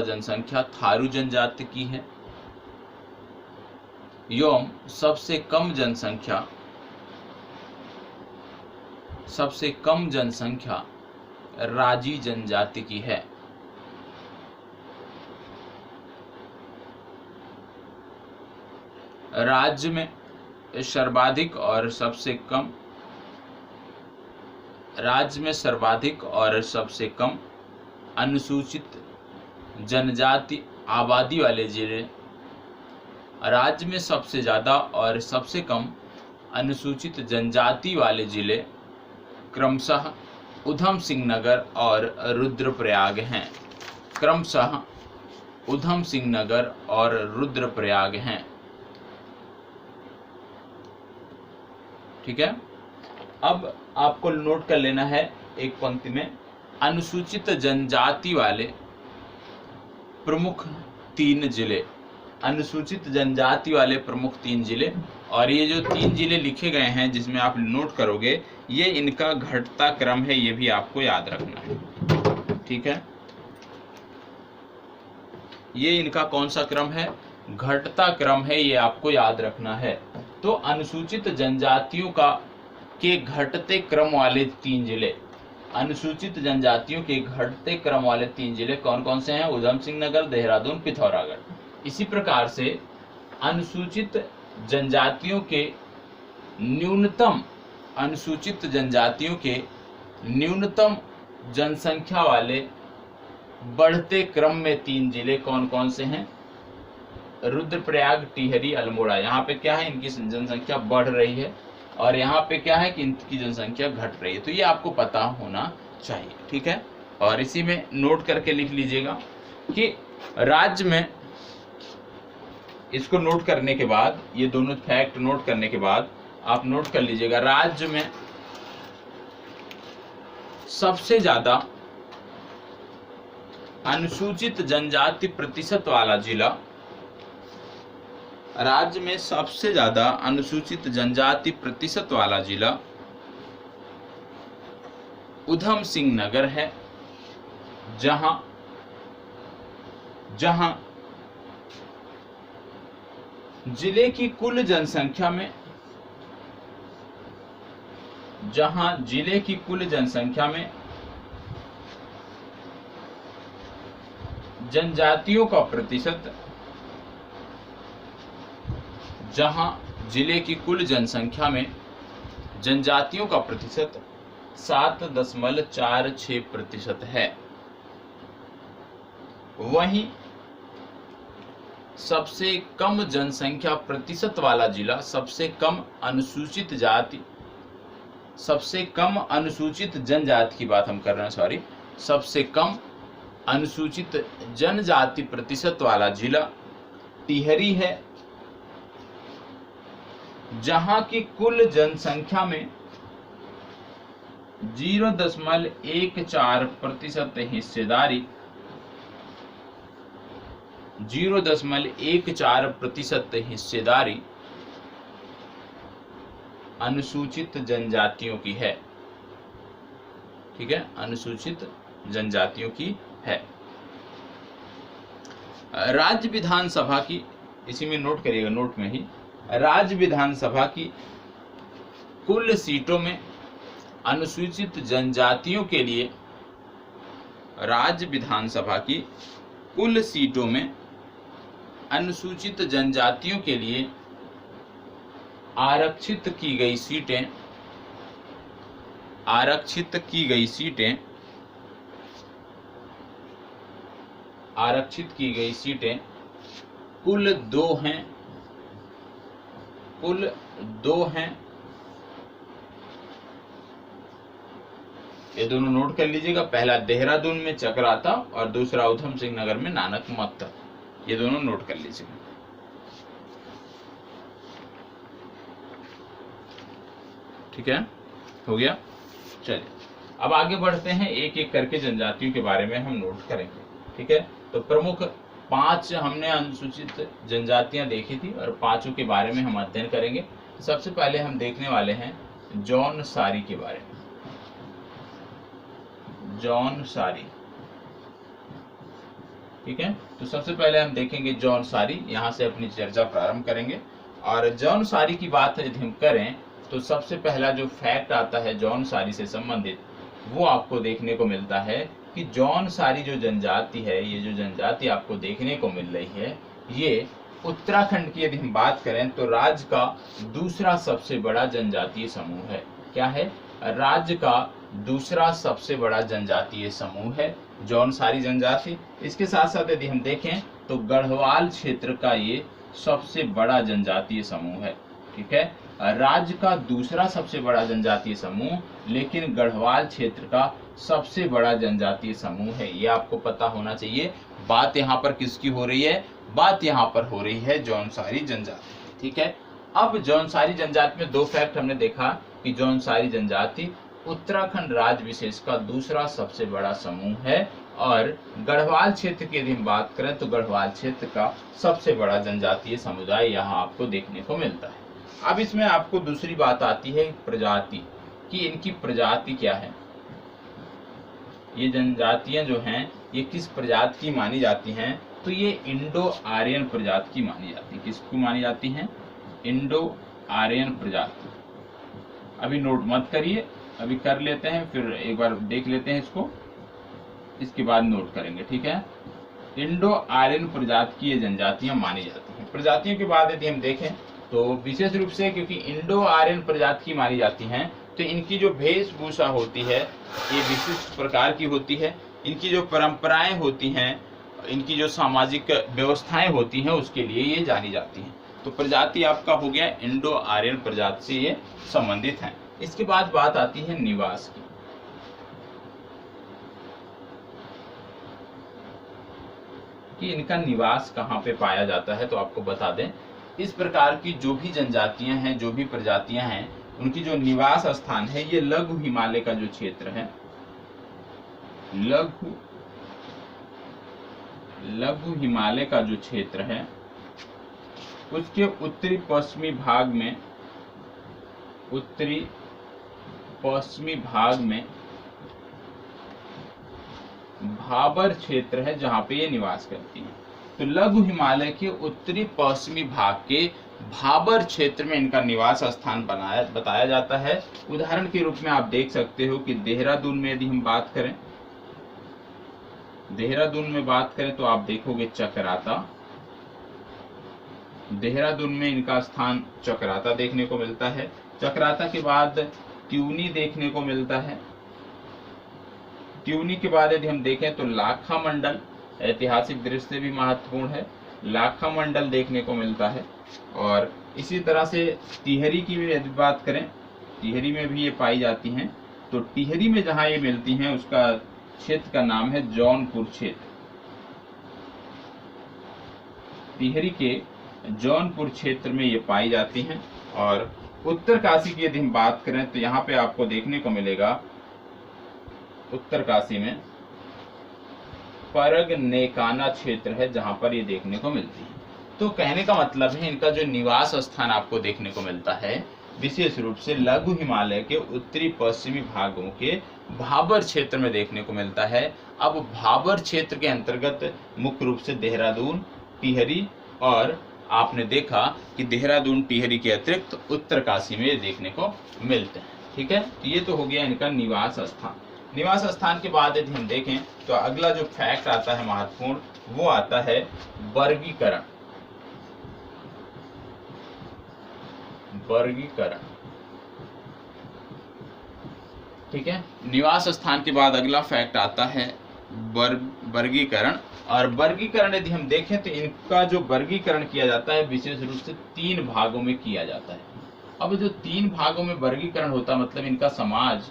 Speaker 1: जनसंख्या थारू जनजाति की है एवं सबसे कम जनसंख्या राजी जनजाति की है। राज्य में सर्वाधिक और सबसे कम अनुसूचित जनजाति आबादी वाले जिले, राज्य में सबसे ज्यादा और सबसे कम अनुसूचित जनजाति वाले जिले क्रमशः उधम सिंह नगर और रुद्रप्रयाग हैं। ठीक है, अब आपको नोट कर लेना है एक पंक्ति में, अनुसूचित जनजाति वाले प्रमुख 3 जिले, और ये जो 3 जिले लिखे गए हैं जिसमें आप नोट करोगे, ये इनका घटता क्रम है, ये भी आपको याद रखना है। ठीक है, ये इनका कौन सा क्रम है? घटता क्रम है, ये आपको याद रखना है। तो अनुसूचित जनजातियों के घटते क्रम वाले 3 जिले, अनुसूचित जनजातियों के घटते क्रम वाले 3 जिले कौन कौन से हैं? ऊधम सिंह नगर, देहरादून, पिथौरागढ़। इसी प्रकार से अनुसूचित जनजातियों के न्यूनतम अनुसूचित जनजातियों के न्यूनतम जनसंख्या वाले बढ़ते क्रम में 3 जिले कौन कौन से हैं? रुद्रप्रयाग, टिहरी, अल्मोड़ा। यहाँ पे क्या है? इनकी जनसंख्या बढ़ रही है, और यहाँ पे क्या है कि इनकी जनसंख्या घट रही है। तो ये आपको पता होना चाहिए, ठीक है। और इसी में नोट करके लिख लीजिएगा कि राज्य में, इसको नोट करने के बाद, ये दोनों फैक्ट नोट करने के बाद आप नोट कर लीजिएगा, राज्य में सबसे ज्यादा अनुसूचित जनजाति प्रतिशत वाला जिला, राज्य में सबसे ज्यादा अनुसूचित जनजाति प्रतिशत वाला जिला ऊधम सिंह नगर है, जहां जिले की कुल जनसंख्या में जनजातियों का प्रतिशत, जहां जिले की कुल जनसंख्या में जनजातियों का प्रतिशत 7.46% है। वहीं सबसे कम जनसंख्या प्रतिशत वाला जिला, सबसे कम अनुसूचित जनजाति की बात हम कर रहे हैं, सॉरी, सबसे कम अनुसूचित जनजाति प्रतिशत वाला जिला टिहरी है, जहां की कुल जनसंख्या में 0.14% हिस्सेदारी 0.14% हिस्सेदारी अनुसूचित जनजातियों की है, ठीक है, अनुसूचित जनजातियों की है। राज्य विधानसभा की, इसी में नोट करिएगा, नोट में ही, राज्य विधानसभा की कुल सीटों में अनुसूचित जनजातियों के लिए, राज्य विधानसभा की कुल सीटों में अनुसूचित जनजातियों के लिए आरक्षित की गई सीटें कुल 2 हैं। ये दोनों नोट कर लीजिएगा, पहला देहरादून में चक्राता और दूसरा ऊधम सिंह नगर में नानक मत्ता। ये दोनों नोट कर लीजिएगा, ठीक है, हो गया। चलिए अब आगे बढ़ते हैं, एक एक करके जनजातियों के बारे में हम नोट करेंगे, ठीक है। तो प्रमुख 5 हमने अनुसूचित जनजातियां देखी थी और 5 के बारे में हम अध्ययन करेंगे। तो सबसे पहले हम देखने वाले हैं जौनसारी के बारे में। जौनसारी, ठीक है। तो सबसे पहले हम देखेंगे जौनसारी, यहाँ से अपनी चर्चा प्रारंभ करेंगे। और जौनसारी की बात यदि हम करें तो सबसे पहला जो फैक्ट आता है जौनसारी से संबंधित, वो आपको देखने को मिलता है कि जौनसारी जो जनजाति है, ये जो जनजाति आपको देखने को मिल रही है, ये उत्तराखंड की यदि हम बात करें तो राज्य का दूसरा सबसे बड़ा जनजातीय समूह है। क्या है? राज्य का दूसरा सबसे बड़ा जनजातीय समूह है जौनसारी जनजाति। इसके साथ साथ यदि हम देखें तो गढ़वाल क्षेत्र का ये सबसे बड़ा जनजातीय समूह है, ठीक है। राज्य का दूसरा सबसे बड़ा जनजातीय समूह, लेकिन गढ़वाल क्षेत्र का सबसे बड़ा जनजातीय समूह है, ये आपको पता होना चाहिए। बात यहाँ पर किसकी हो रही है? बात यहाँ पर हो रही है जौनसारी जनजाति, ठीक है। अब जौनसारी जनजाति में 2 फैक्ट हमने देखा कि जौनसारी जनजाति उत्तराखंड राज्य विशेष का दूसरा सबसे बड़ा समूह है, और गढ़वाल क्षेत्र की यदि हम बात करें तो गढ़वाल क्षेत्र का सबसे बड़ा जनजातीय समुदाय यहाँ आपको देखने को मिलता है। अब इसमें आपको दूसरी बात आती है प्रजाति, कि इनकी प्रजाति क्या है। ये जनजातियां जो हैं ये किस प्रजाति की मानी जाती हैं? तो ये इंडो आर्यन प्रजाति की मानी जाती है। किसको मानी जाती है? इंडो आर्यन प्रजाति। अभी नोट मत करिए, अभी कर लेते हैं, फिर एक बार देख लेते हैं इसको, इसके बाद नोट करेंगे, ठीक है। इंडो आर्यन प्रजाति की ये जनजातियां मानी जाती हैं। प्रजातियों के बाद यदि हम देखें तो विशेष रूप से क्योंकि इंडो आर्यन प्रजाति की मानी जाती हैं, तो इनकी जो वेशभूषा होती है ये विशिष्ट प्रकार की होती है। इनकी जो परंपराएं होती हैं, इनकी जो सामाजिक व्यवस्थाएं होती हैं, उसके लिए ये जानी जाती हैं। तो प्रजाति आपका हो गया इंडो आर्यन प्रजाति से ये संबंधित हैं। इसके बाद बात आती है निवास की। कि इनका निवास कहाँ पे पाया जाता है, तो आपको बता दें, इस प्रकार की जो भी जनजातियां हैं, जो भी प्रजातियां हैं, उनकी जो निवास स्थान है ये लघु हिमालय का जो क्षेत्र है, लघु हिमालय का जो क्षेत्र है, उसके उत्तरी पश्चिमी भाग में भाबर क्षेत्र है जहां पे ये निवास करती हैं। तो लघु हिमालय के उत्तरी पश्चिमी भाग के भाबर क्षेत्र में इनका निवास स्थान बताया जाता है। उदाहरण के रूप में आप देख सकते हो कि देहरादून में यदि हम बात करें, तो आप देखोगे चकराता। देहरादून में इनका स्थान चकराता देखने को मिलता है। चकराता के बाद त्यूनी देखने को मिलता है। त्यूनी के बाद यदि हम देखें तो लाखा मंडल, ऐतिहासिक दृष्टि से भी महत्वपूर्ण है, लाखा मंडल देखने को मिलता है। और इसी तरह से टिहरी की भी यदि बात करें, टिहरी में भी ये पाई जाती हैं। तो टिहरी में जहां ये मिलती हैं उसका क्षेत्र का नाम है जौनपुर क्षेत्र। टिहरी के जौनपुर क्षेत्र में ये पाई जाती हैं। और उत्तरकाशी की यदि हम बात करें तो यहाँ पे आपको देखने को मिलेगा उत्तरकाशी में परग नेकाना क्षेत्र है जहां पर ये देखने को मिलती है। तो कहने का मतलब है इनका जो निवास स्थान आपको देखने को मिलता है विशेष रूप से लघु हिमालय के उत्तरी पश्चिमी भागों के भाबर क्षेत्र में देखने को मिलता है। अब भाबर क्षेत्र के अंतर्गत मुख्य रूप से देहरादून, टिहरी और आपने देखा कि देहरादून, टिहरी के अतिरिक्त उत्तरकाशी में देखने को मिलते हैं। ठीक है, ये तो हो गया इनका निवास स्थान। निवास स्थान के बाद यदि हम देखें तो अगला जो फैक्ट आता है महत्वपूर्ण, वो आता है वर्गीकरण। ठीक है, निवास स्थान के बाद अगला फैक्ट आता है वर्गीकरण। और वर्गीकरण यदि हम देखें तो इनका जो वर्गीकरण किया जाता है विशेष रूप से 3 भागों में किया जाता है। अब जो 3 भागों में वर्गीकरण होता है मतलब इनका समाज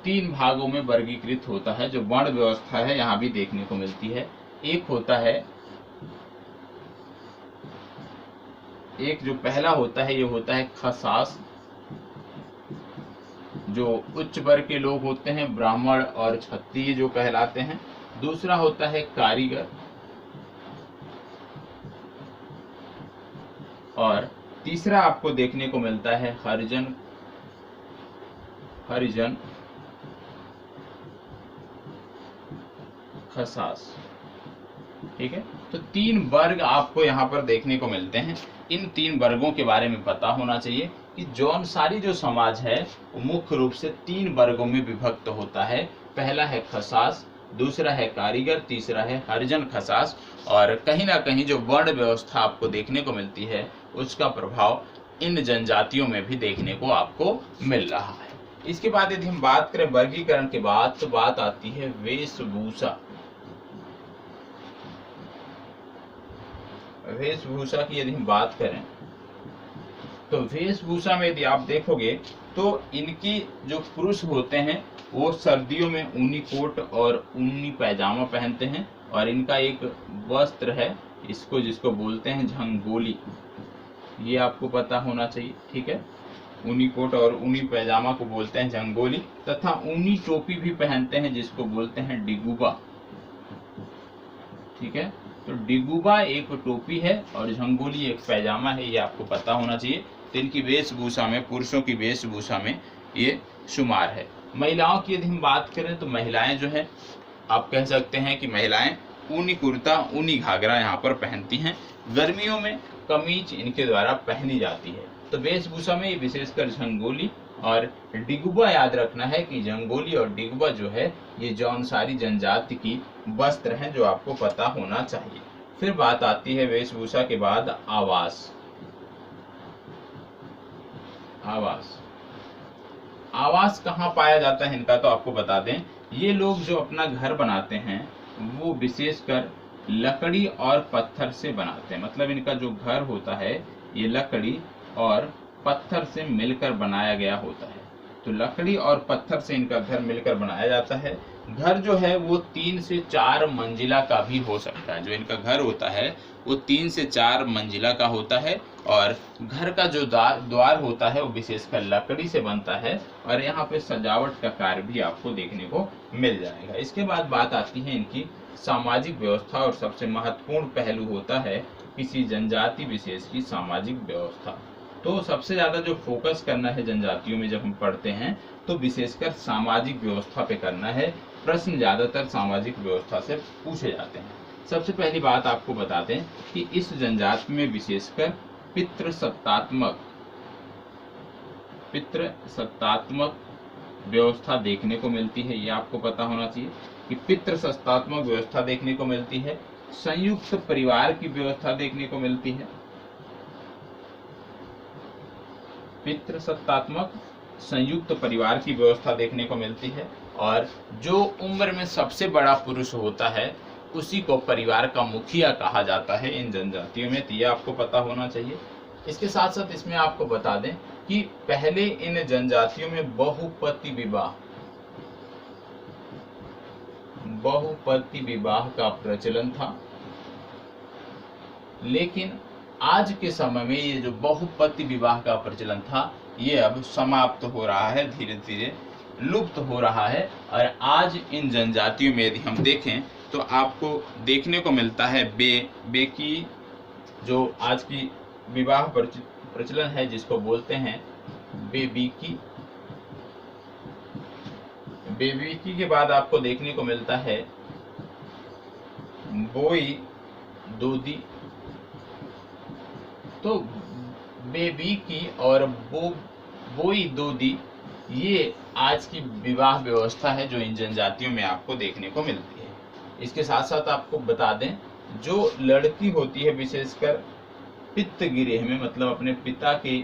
Speaker 1: 3 भागों में वर्गीकृत होता है। जो वर्ण व्यवस्था है यहाँ भी देखने को मिलती है। एक जो पहला होता है ये होता है खसास, जो उच्च वर्ग के लोग होते हैं, ब्राह्मण और क्षत्रिय जो कहलाते हैं। दूसरा होता है कारीगर, और तीसरा आपको देखने को मिलता है हरिजन खसास। ठीक है, तो 3 वर्ग आपको यहाँ पर देखने को मिलते हैं। इन 3 वर्गों के बारे में पता होना चाहिए कि जौनसारी जो समाज है वो मुख्य रूप से 3 वर्गों में विभक्त होता है। पहला है खसास, दूसरा है कारीगर, तीसरा है हरिजन खसास। और कहीं ना कहीं जो वर्ण व्यवस्था आपको देखने को मिलती है उसका प्रभाव इन जनजातियों में भी देखने को आपको मिल रहा है। इसके बाद यदि हम बात करें वर्गीकरण के बाद तो बात आती है वेशभूषा। वेशभूषा की यदि हम बात करें तो वेशभूषा में यदि आप देखोगे तो इनकी जो पुरुष होते हैं वो सर्दियों में ऊनी कोट और ऊनी पैजामा पहनते हैं। और इनका एक वस्त्र है जिसको बोलते हैं झंगोली, ये आपको पता होना चाहिए। ठीक है, ऊनी कोट और ऊनी पैजामा को बोलते हैं झंगोली, तथा ऊनी टोपी भी पहनते हैं जिसको बोलते हैं डिगुबा। ठीक है, तो डिगुबा एक टोपी है और झंगोली एक पैजामा है, ये आपको पता होना चाहिए। तो इनकी वेशभूषा में, पुरुषों की वेशभूषा में ये शुमार है। महिलाओं की यदि हम बात करें तो महिलाएं जो है आप कह सकते हैं कि महिलाएं ऊनी कुर्ता, ऊनी घाघरा यहाँ पर पहनती हैं। गर्मियों में कमीज इनके द्वारा पहनी जाती है। तो वेशभूषा में विशेषकर झंगोली और डिगुबा याद रखना है कि झंगोली और डिगुबा जो है ये जौनसारी जनजाति की वस्त्र हैं, जो आपको पता होना चाहिए। फिर बात आती है वेशभूषा के बाद आवास। आवास कहाँ पाया जाता है इनका, तो आपको बता दें, ये लोग जो अपना घर बनाते हैं वो विशेषकर लकड़ी और पत्थर से बनाते हैं। मतलब इनका जो घर होता है ये लकड़ी और पत्थर से मिलकर बनाया गया होता है। तो लकड़ी और पत्थर से इनका घर मिलकर बनाया जाता है। घर जो है वो 3 से 4 मंजिला का भी हो सकता है। जो इनका घर होता है वो 3 से 4 मंजिला का होता है और घर का जो द्वार होता है वो विशेषकर लकड़ी से बनता है और यहाँ पे सजावट का कार्य भी आपको देखने को मिल जाएगा। इसके बाद बात आती है इनकी सामाजिक व्यवस्था और सबसे महत्वपूर्ण पहलू होता है किसी जनजाति विशेष की सामाजिक व्यवस्था। तो सबसे ज्यादा जो फोकस करना है जनजातियों में जब हम पढ़ते हैं तो विशेषकर सामाजिक व्यवस्था पे करना है। प्रश्न ज्यादातर सामाजिक व्यवस्था से पूछे जाते हैं। सबसे पहली बात आपको बता दें कि इस जनजाति में विशेषकर पितृसत्तात्मक व्यवस्था देखने को मिलती है। ये आपको पता होना चाहिए कि पितृसत्तात्मक व्यवस्था देखने को मिलती है। संयुक्त परिवार की व्यवस्था देखने को मिलती है। पितृसत्तात्मक संयुक्त परिवार की व्यवस्था देखने को मिलती है और जो उम्र में सबसे बड़ा पुरुष होता है उसी को परिवार का मुखिया कहा जाता है इन जनजातियों में। तो ये आपको पता होना चाहिए। इसके साथ साथ इसमें आपको बता दें कि पहले इन जनजातियों में बहुपति विवाह का प्रचलन था, लेकिन आज के समय में ये जो बहुपति विवाह का प्रचलन था ये अब समाप्त हो रहा है, धीरे धीरे लुप्त हो रहा है। और आज इन जनजातियों में यदि हम देखें तो आपको देखने को मिलता है बे की जो आज की विवाह प्रचलन है जिसको बोलते हैं बेबीकी। बेबीकी के बाद आपको देखने को मिलता है बोई दोदी। तो बेबीकी और बोई दोदी ये आज की विवाह व्यवस्था है जो इन जनजातियों में आपको देखने को मिलती है। इसके साथ साथ आपको बता दें जो लड़की होती है विशेषकर पितृगृह में, मतलब अपने पिता के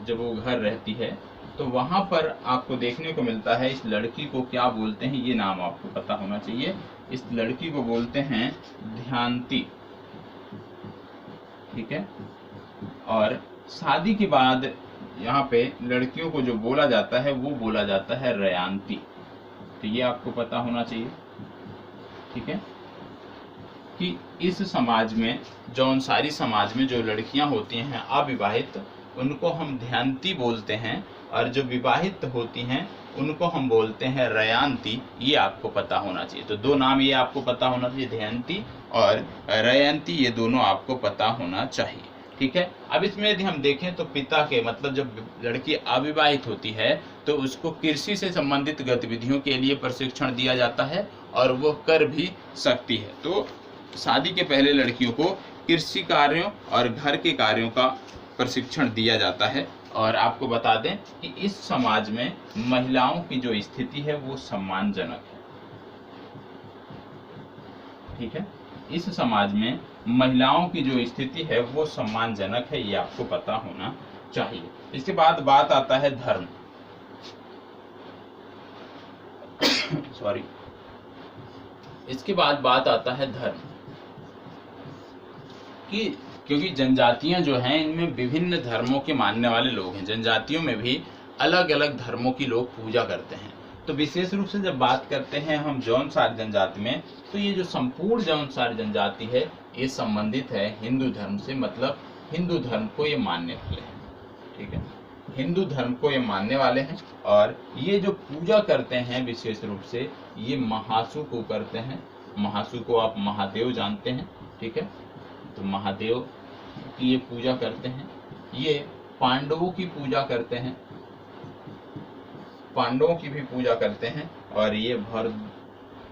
Speaker 1: जब वो घर रहती है तो वहां पर आपको देखने को मिलता है इस लड़की को क्या बोलते हैं, ये नाम आपको पता होना चाहिए। इस लड़की को बोलते हैं ध्यानती, ठीक है। और शादी के बाद यहाँ पे लड़कियों को जो बोला जाता है वो बोला जाता है रयांती। तो ये आपको पता होना चाहिए, ठीक है, कि इस समाज में जौनसारी समाज में जो लड़कियां होती हैं अविवाहित उनको हम ध्यानती बोलते हैं और जो विवाहित होती हैं उनको हम बोलते हैं रयांती। ये आपको पता होना चाहिए। तो दो नाम ये आपको पता होना चाहिए, ध्यानती और रयांती, ये दोनों आपको पता होना चाहिए, ठीक है। अब इसमें यदि हम देखें तो पिता के मतलब जब लड़की अविवाहित होती है तो उसको कृषि से संबंधित गतिविधियों के लिए प्रशिक्षण दिया जाता है और वो कर भी सकती है। तो शादी के पहले लड़कियों को कृषि कार्यों और घर के कार्यों का प्रशिक्षण दिया जाता है। और आपको बता दें कि इस समाज में महिलाओं की जो स्थिति है वो सम्मानजनक है, ठीक है। इस समाज में महिलाओं की जो स्थिति है वो सम्मानजनक है, ये आपको पता होना चाहिए। इसके बाद बात आता है धर्म सॉरी इसके बाद बात आता है धर्म कि क्योंकि जनजातियां जो हैं इनमें विभिन्न धर्मों के मानने वाले लोग हैं। जनजातियों में भी अलग अलग धर्मों की लोग पूजा करते हैं। तो विशेष रूप से जब बात करते हैं हम जौनसारी जनजाति में तो ये जो संपूर्ण जौनसारी जनजाति है ये संबंधित है हिंदू धर्म से, मतलब हिंदू धर्म को ये मानने वाले हैं, ठीक है। हिंदू धर्म को ये मानने वाले हैं और ये जो पूजा करते हैं विशेष रूप से ये महासु को करते हैं। महासु को आप महादेव जानते हैं, ठीक है। तो महादेव की ये पूजा करते हैं। ये पांडवों की पूजा करते हैं, पांडवों की भी पूजा करते हैं और ये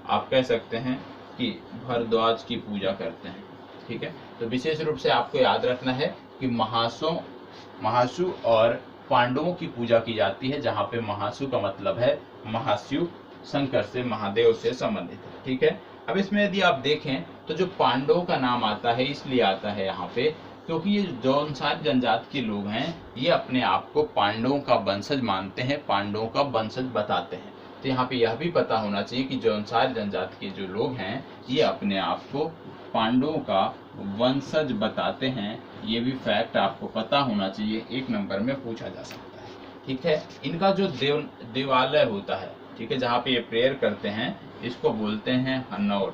Speaker 1: आप कह सकते हैं भारद्वाज की पूजा करते हैं। ठीक है, तो विशेष रूप से आपको याद रखना है कि महासु और पांडवों की पूजा की जाती है, जहाँ पे महासु का मतलब है महाशिव, शंकर से, महादेव से संबंधित है। ठीक है, अब इसमें यदि आप देखें तो जो पांडवों का नाम आता है इसलिए आता है यहाँ पे क्योंकि ये जौनसारी जनजाति के लोग हैं, ये अपने आप को पांडवों का वंशज मानते हैं, पांडवों का वंशज बताते हैं। तो यहाँ पे यह भी पता होना चाहिए कि जौनसारी जनजाति के जो लोग हैं ये अपने आप को पांडवों का वंशज बताते हैं। ये भी फैक्ट आपको पता होना चाहिए, 1 नंबर में पूछा जा सकता है। ठीक है, इनका जो देवालय होता है, ठीक है, जहाँ पे ये प्रेयर करते हैं, इसको बोलते हैं हनौल।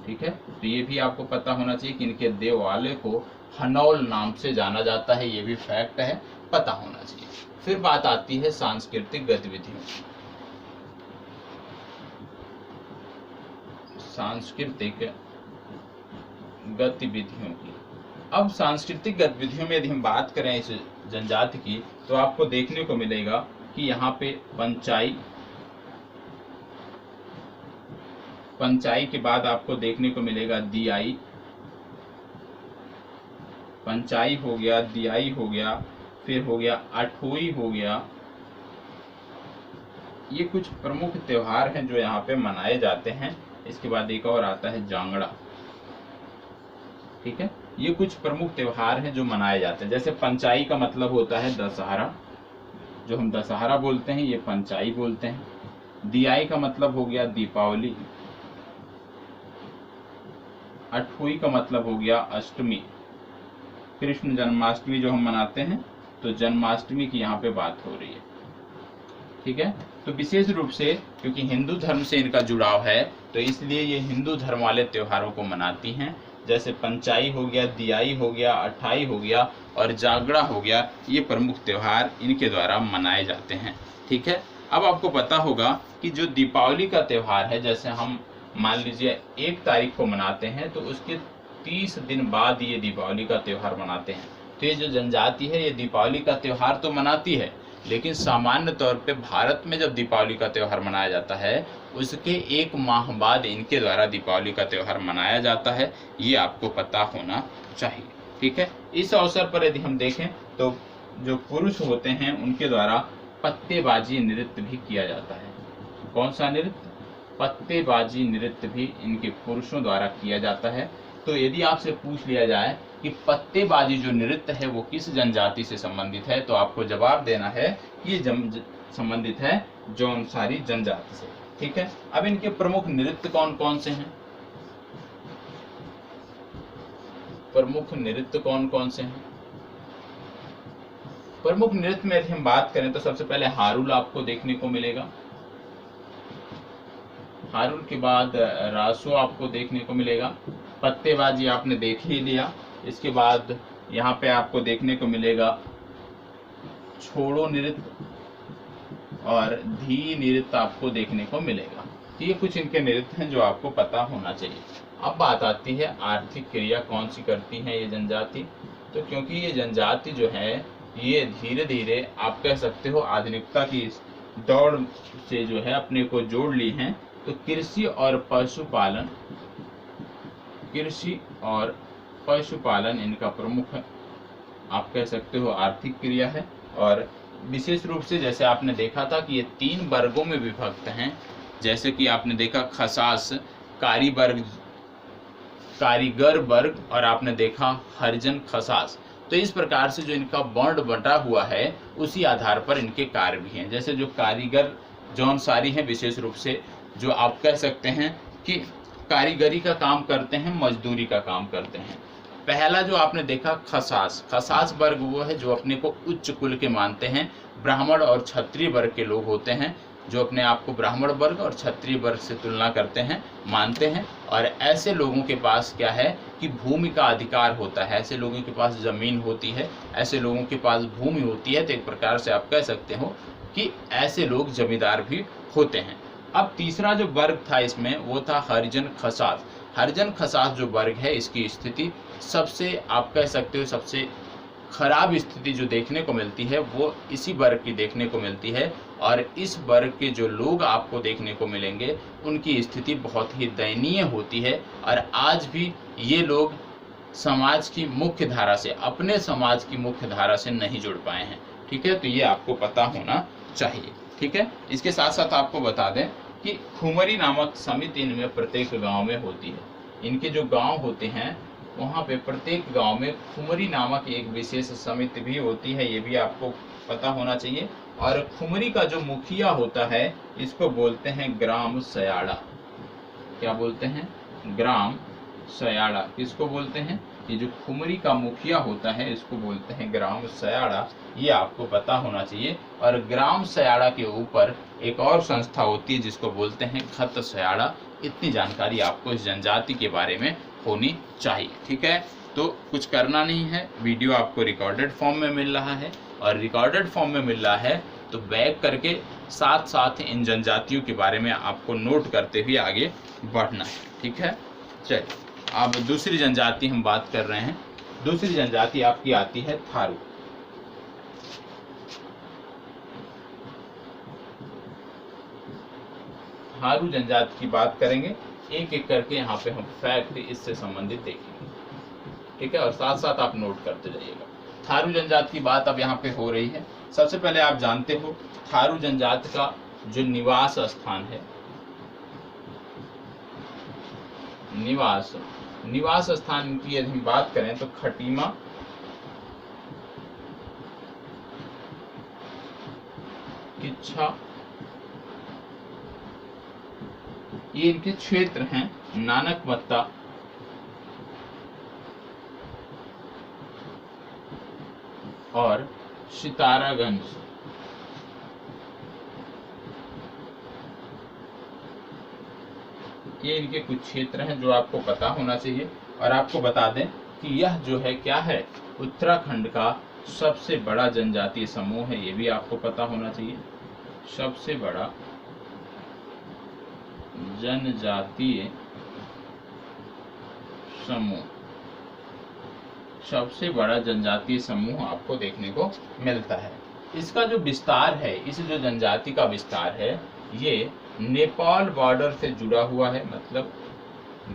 Speaker 1: ठीक है, तो ये भी आपको पता होना चाहिए कि इनके देवालय को हनौल नाम से जाना जाता है, ये भी फैक्ट है, पता होना चाहिए। फिर बात आती है सांस्कृतिक गतिविधियों की। सांस्कृतिक गतिविधियों की, अब सांस्कृतिक गतिविधियों में यदि हम बात करें इस जनजाति की, तो आपको देखने को मिलेगा कि यहाँ पे पंचाई के बाद आपको देखने को मिलेगा दियाई, पंचाई हो गया, दियाई हो गया, फिर हो गया अठोई हो गया। ये कुछ प्रमुख त्योहार हैं जो यहाँ पे मनाए जाते हैं। इसके बाद एक और आता है जांगड़ा। ठीक है, ये कुछ प्रमुख त्योहार हैं जो मनाए जाते हैं। जैसे पंचाई का मतलब होता है दशहरा, जो हम दशहरा बोलते हैं ये पंचाई बोलते हैं। दियाई का मतलब हो गया दीपावली। अठोई का मतलब हो गया अष्टमी, कृष्ण जन्माष्टमी जो हम मनाते हैं, तो जन्माष्टमी की यहाँ पे बात हो रही है। ठीक है, तो विशेष रूप से क्योंकि हिंदू धर्म से इनका जुड़ाव है, तो इसलिए ये हिंदू धर्म वाले त्योहारों को मनाती हैं। जैसे पंचाई हो गया, दियाई हो गया, अठाई हो गया और जागड़ा हो गया, ये प्रमुख त्योहार इनके द्वारा मनाए जाते हैं। ठीक है, अब आपको पता होगा कि जो दीपावली का त्योहार है, जैसे हम मान लीजिए 1 तारीख को मनाते हैं, तो उसके 30 दिन बाद ये दीपावली का त्योहार मनाते हैं। तो ये जो जनजाति है ये दीपावली का त्योहार तो मनाती है, लेकिन सामान्य तौर पे भारत में जब दीपावली का त्योहार मनाया जाता है, उसके 1 माह बाद इनके द्वारा दीपावली का त्योहार मनाया जाता है। ये आपको पता होना चाहिए। ठीक है, इस अवसर पर यदि हम देखें तो जो पुरुष होते हैं उनके द्वारा पत्तेबाजी नृत्य भी किया जाता है। कौन सा नृत्य? पत्तेबाजी नृत्य भी इनके पुरुषों द्वारा किया जाता है। तो यदि आपसे पूछ लिया जाए कि पत्तेबाजी जो नृत्य है वो किस जनजाति से संबंधित है, तो आपको जवाब देना है कि ये संबंधित है जौनसारी जनजाति से। ठीक है, अब इनके प्रमुख नृत्य कौन कौन से हैं? प्रमुख नृत्य कौन कौन से हैं? प्रमुख नृत्य में यदि हम बात करें तो सबसे पहले हारुल आपको देखने को मिलेगा। हारुल के बाद रासो आपको देखने को मिलेगा। पत्तेबाजी आपने देख ही लिया। इसके बाद यहाँ पे आपको देखने को मिलेगा छोड़ो नृत्य और धी नृत्य आपको देखने को मिलेगा। ये कुछ इनके नृत्य हैं जो आपको पता होना चाहिए। अब बात आती है आर्थिक क्रिया कौन सी करती है ये जनजाति। तो क्योंकि ये जनजाति जो है ये धीरे धीरे आप कह सकते हो आधुनिकता की दौड़ से जो है अपने को जोड़ ली हैं, तो कृषि और पशुपालन इनका प्रमुख आप कह सकते हो आर्थिक क्रिया है। और विशेष रूप से जैसे आपने देखा था कि ये 3 वर्गों में विभक्त हैं। जैसे कि आपने देखा खसास, कारीगर वर्ग और आपने देखा हरिजन खसास। तो इस प्रकार से जो इनका वर्ण बंटा हुआ है उसी आधार पर इनके कार्य भी हैं। जैसे जो कारीगर जौनसारी हैं विशेष रूप से जो आप कह सकते हैं कि कारीगरी का काम करते हैं, मजदूरी का काम करते हैं। पहला जो आपने देखा खसास वर्ग वो है जो अपने को उच्च कुल के मानते हैं। ब्राह्मण और क्षत्रिय वर्ग के लोग होते हैं जो अपने आप को ब्राह्मण वर्ग और क्षत्रिय वर्ग से तुलना करते हैं, मानते हैं। और ऐसे लोगों के पास क्या है कि भूमि का अधिकार होता है, ऐसे लोगों के पास जमीन होती है, ऐसे लोगों के पास भूमि होती है। तो एक प्रकार से आप कह सकते हो कि ऐसे लोग जमींदार भी होते हैं। अब तीसरा जो वर्ग था इसमें वो था हरिजन खसास। हरिजन खसास जो वर्ग है इसकी स्थिति सबसे आप कह सकते हो सबसे खराब स्थिति जो देखने को मिलती है वो इसी वर्ग की देखने को मिलती है। और इस वर्ग के जो लोग आपको देखने को मिलेंगे उनकी स्थिति बहुत ही दयनीय होती है और आज भी ये लोग समाज की मुख्य धारा से, अपने समाज की मुख्य धारा से नहीं जुड़ पाए हैं। ठीक है, तो ये आपको पता होना चाहिए। ठीक है, इसके साथ साथ आपको बता दें कि खुमरी नामक समिति इनमें प्रत्येक गांव में होती है। इनके जो गांव होते हैं वहां पे प्रत्येक गांव में खुमरी नामक एक विशेष समिति भी होती है, ये भी आपको पता होना चाहिए। और खुमरी का जो मुखिया होता है इसको बोलते हैं ग्राम सयाड़ा। क्या बोलते हैं? ग्राम सयाड़ा। किसको बोलते हैं? ये जो खुमरी का मुखिया होता है इसको बोलते हैं ग्राम सयाड़ा, ये आपको पता होना चाहिए। और ग्राम सयाड़ा के ऊपर एक और संस्था होती है जिसको बोलते हैं खत सयाड़ा। इतनी जानकारी आपको इस जनजाति के बारे में होनी चाहिए। ठीक है, तो कुछ करना नहीं है, वीडियो आपको रिकॉर्डेड फॉर्म में मिल रहा है और रिकॉर्डेड फॉर्म में मिल रहा है तो बैक करके साथ साथ इन जनजातियों के बारे में आपको नोट करते हुए आगे बढ़ना है। ठीक है, चलिए अब दूसरी जनजाति हम बात कर रहे हैं। दूसरी जनजाति आपकी आती है थारू। थारू जनजाति की बात करेंगे, एक एक करके यहाँ पे हम फैक्ट इससे संबंधित देखेंगे। ठीक है, और साथ साथ आप नोट करते जाइएगा। थारू जनजाति की बात अब यहाँ पे हो रही है। सबसे पहले आप जानते हो थारू जनजाति का जो निवास स्थान है, निवास स्थान की यदि हम बात करें तो खटीमा, किच्छा, ये इनके क्षेत्र हैं। नानकमत्ता, और सितारागंज, ये इनके कुछ क्षेत्र हैं जो आपको पता होना चाहिए। और आपको बता दें कि यह जो है क्या है, उत्तराखंड का सबसे बड़ा जनजातीय समूह है, ये भी आपको पता होना चाहिए। सबसे बड़ा जनजातीय समूह, सबसे बड़ा जनजातीय समूह आपको देखने को मिलता है। इसका जो विस्तार है, इस जो जनजाति का विस्तार है, ये नेपाल बॉर्डर से जुड़ा हुआ है, मतलब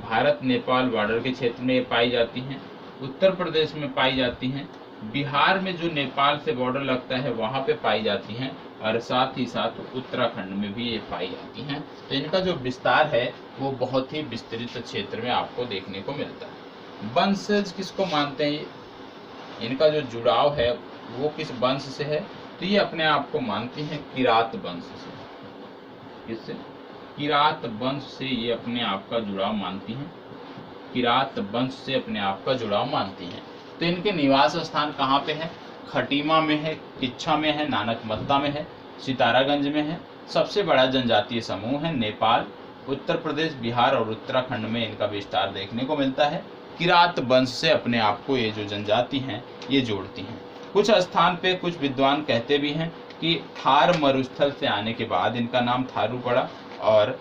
Speaker 1: भारत नेपाल बॉर्डर के क्षेत्र में ये पाई जाती हैं। उत्तर प्रदेश में पाई जाती हैं, बिहार में जो नेपाल से बॉर्डर लगता है वहाँ पे पाई जाती हैं, और साथ ही साथ उत्तराखंड में भी ये पाई जाती हैं। तो इनका जो विस्तार है वो बहुत ही विस्तृत क्षेत्र में आपको देखने को मिलता है। वंशज किसको मानते हैं? इनका जो जुड़ाव है वो किस वंश से है? तो ये अपने आप को मानती हैं किरात वंश से। किससे? किरात वंश से ये अपने आप का जुड़ाव मानती हैं। किरात वंश से अपने आप का जुड़ाव मानती हैं। तो इनके निवास स्थान कहाँ पे है? खटीमा में है, किच्छा में है, नानकमत्ता में है, सितारागंज में है। सबसे बड़ा जनजातीय समूह है। नेपाल, उत्तर प्रदेश, बिहार और उत्तराखंड में इनका विस्तार देखने को मिलता है। किरात वंश से अपने आप को ये जो जनजाति हैं ये जोड़ती हैं। कुछ स्थान पे कुछ विद्वान कहते भी हैं कि थार मरुस्थल से आने के बाद इनका नाम थारू पड़ा। और